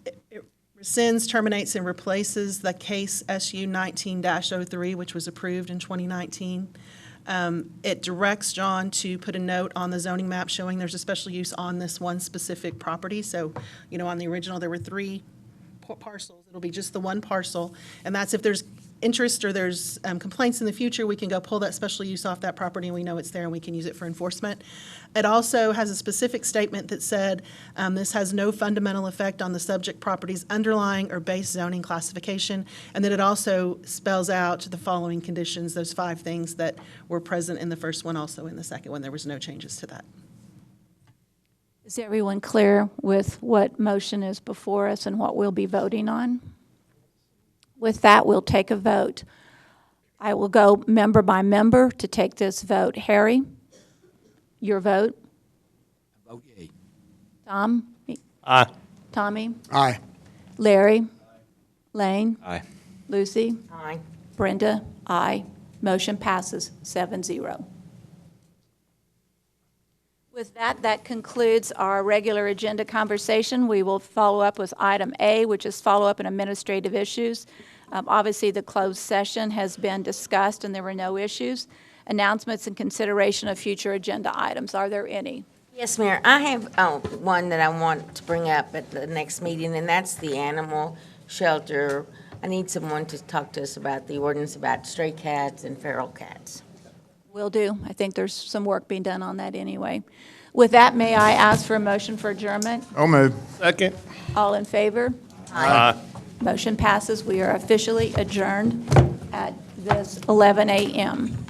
Speaker 17: it rescinds, terminates, and replaces the case SU 19-03, which was approved in 2019. It directs John to put a note on the zoning map showing there's a special use on this one specific property. So, you know, on the original, there were 3 parcels. It'll be just the one parcel, and that's if there's interest or there's complaints in the future, we can go pull that special use off that property, and we know it's there, and we can use it for enforcement. It also has a specific statement that said this has no fundamental effect on the subject property's underlying or base zoning classification, and that it also spells out the following conditions, those 5 things that were present in the first one, also in the second one. There was no changes to that.
Speaker 1: Is everyone clear with what motion is before us and what we'll be voting on? With that, we'll take a vote. I will go member by member to take this vote. Harry, your vote?
Speaker 7: Vote yea.
Speaker 1: Tom?
Speaker 13: Aye.
Speaker 1: Tommy?
Speaker 10: Aye.
Speaker 1: Larry? Lane?
Speaker 8: Aye.
Speaker 1: Lucy?
Speaker 7: Aye.
Speaker 1: Brenda? Aye. Motion passes 7-0. With that, that concludes our regular agenda conversation. We will follow up with item A, which is follow-up on administrative issues. Obviously, the closed session has been discussed and there were no issues. Announcements and consideration of future agenda items. Are there any?
Speaker 7: Yes, Mayor, I have one that I want to bring up at the next meeting, and that's the animal shelter. I need someone to talk to us about the ordinance about stray cats and feral cats.
Speaker 1: Will do. I think there's some work being done on that anyway. With that, may I ask for a motion for adjournment?
Speaker 10: I'll move.
Speaker 13: Second.
Speaker 1: All in favor?
Speaker 13: Aye.
Speaker 1: Motion passes. We are officially adjourned at this 11 a.m.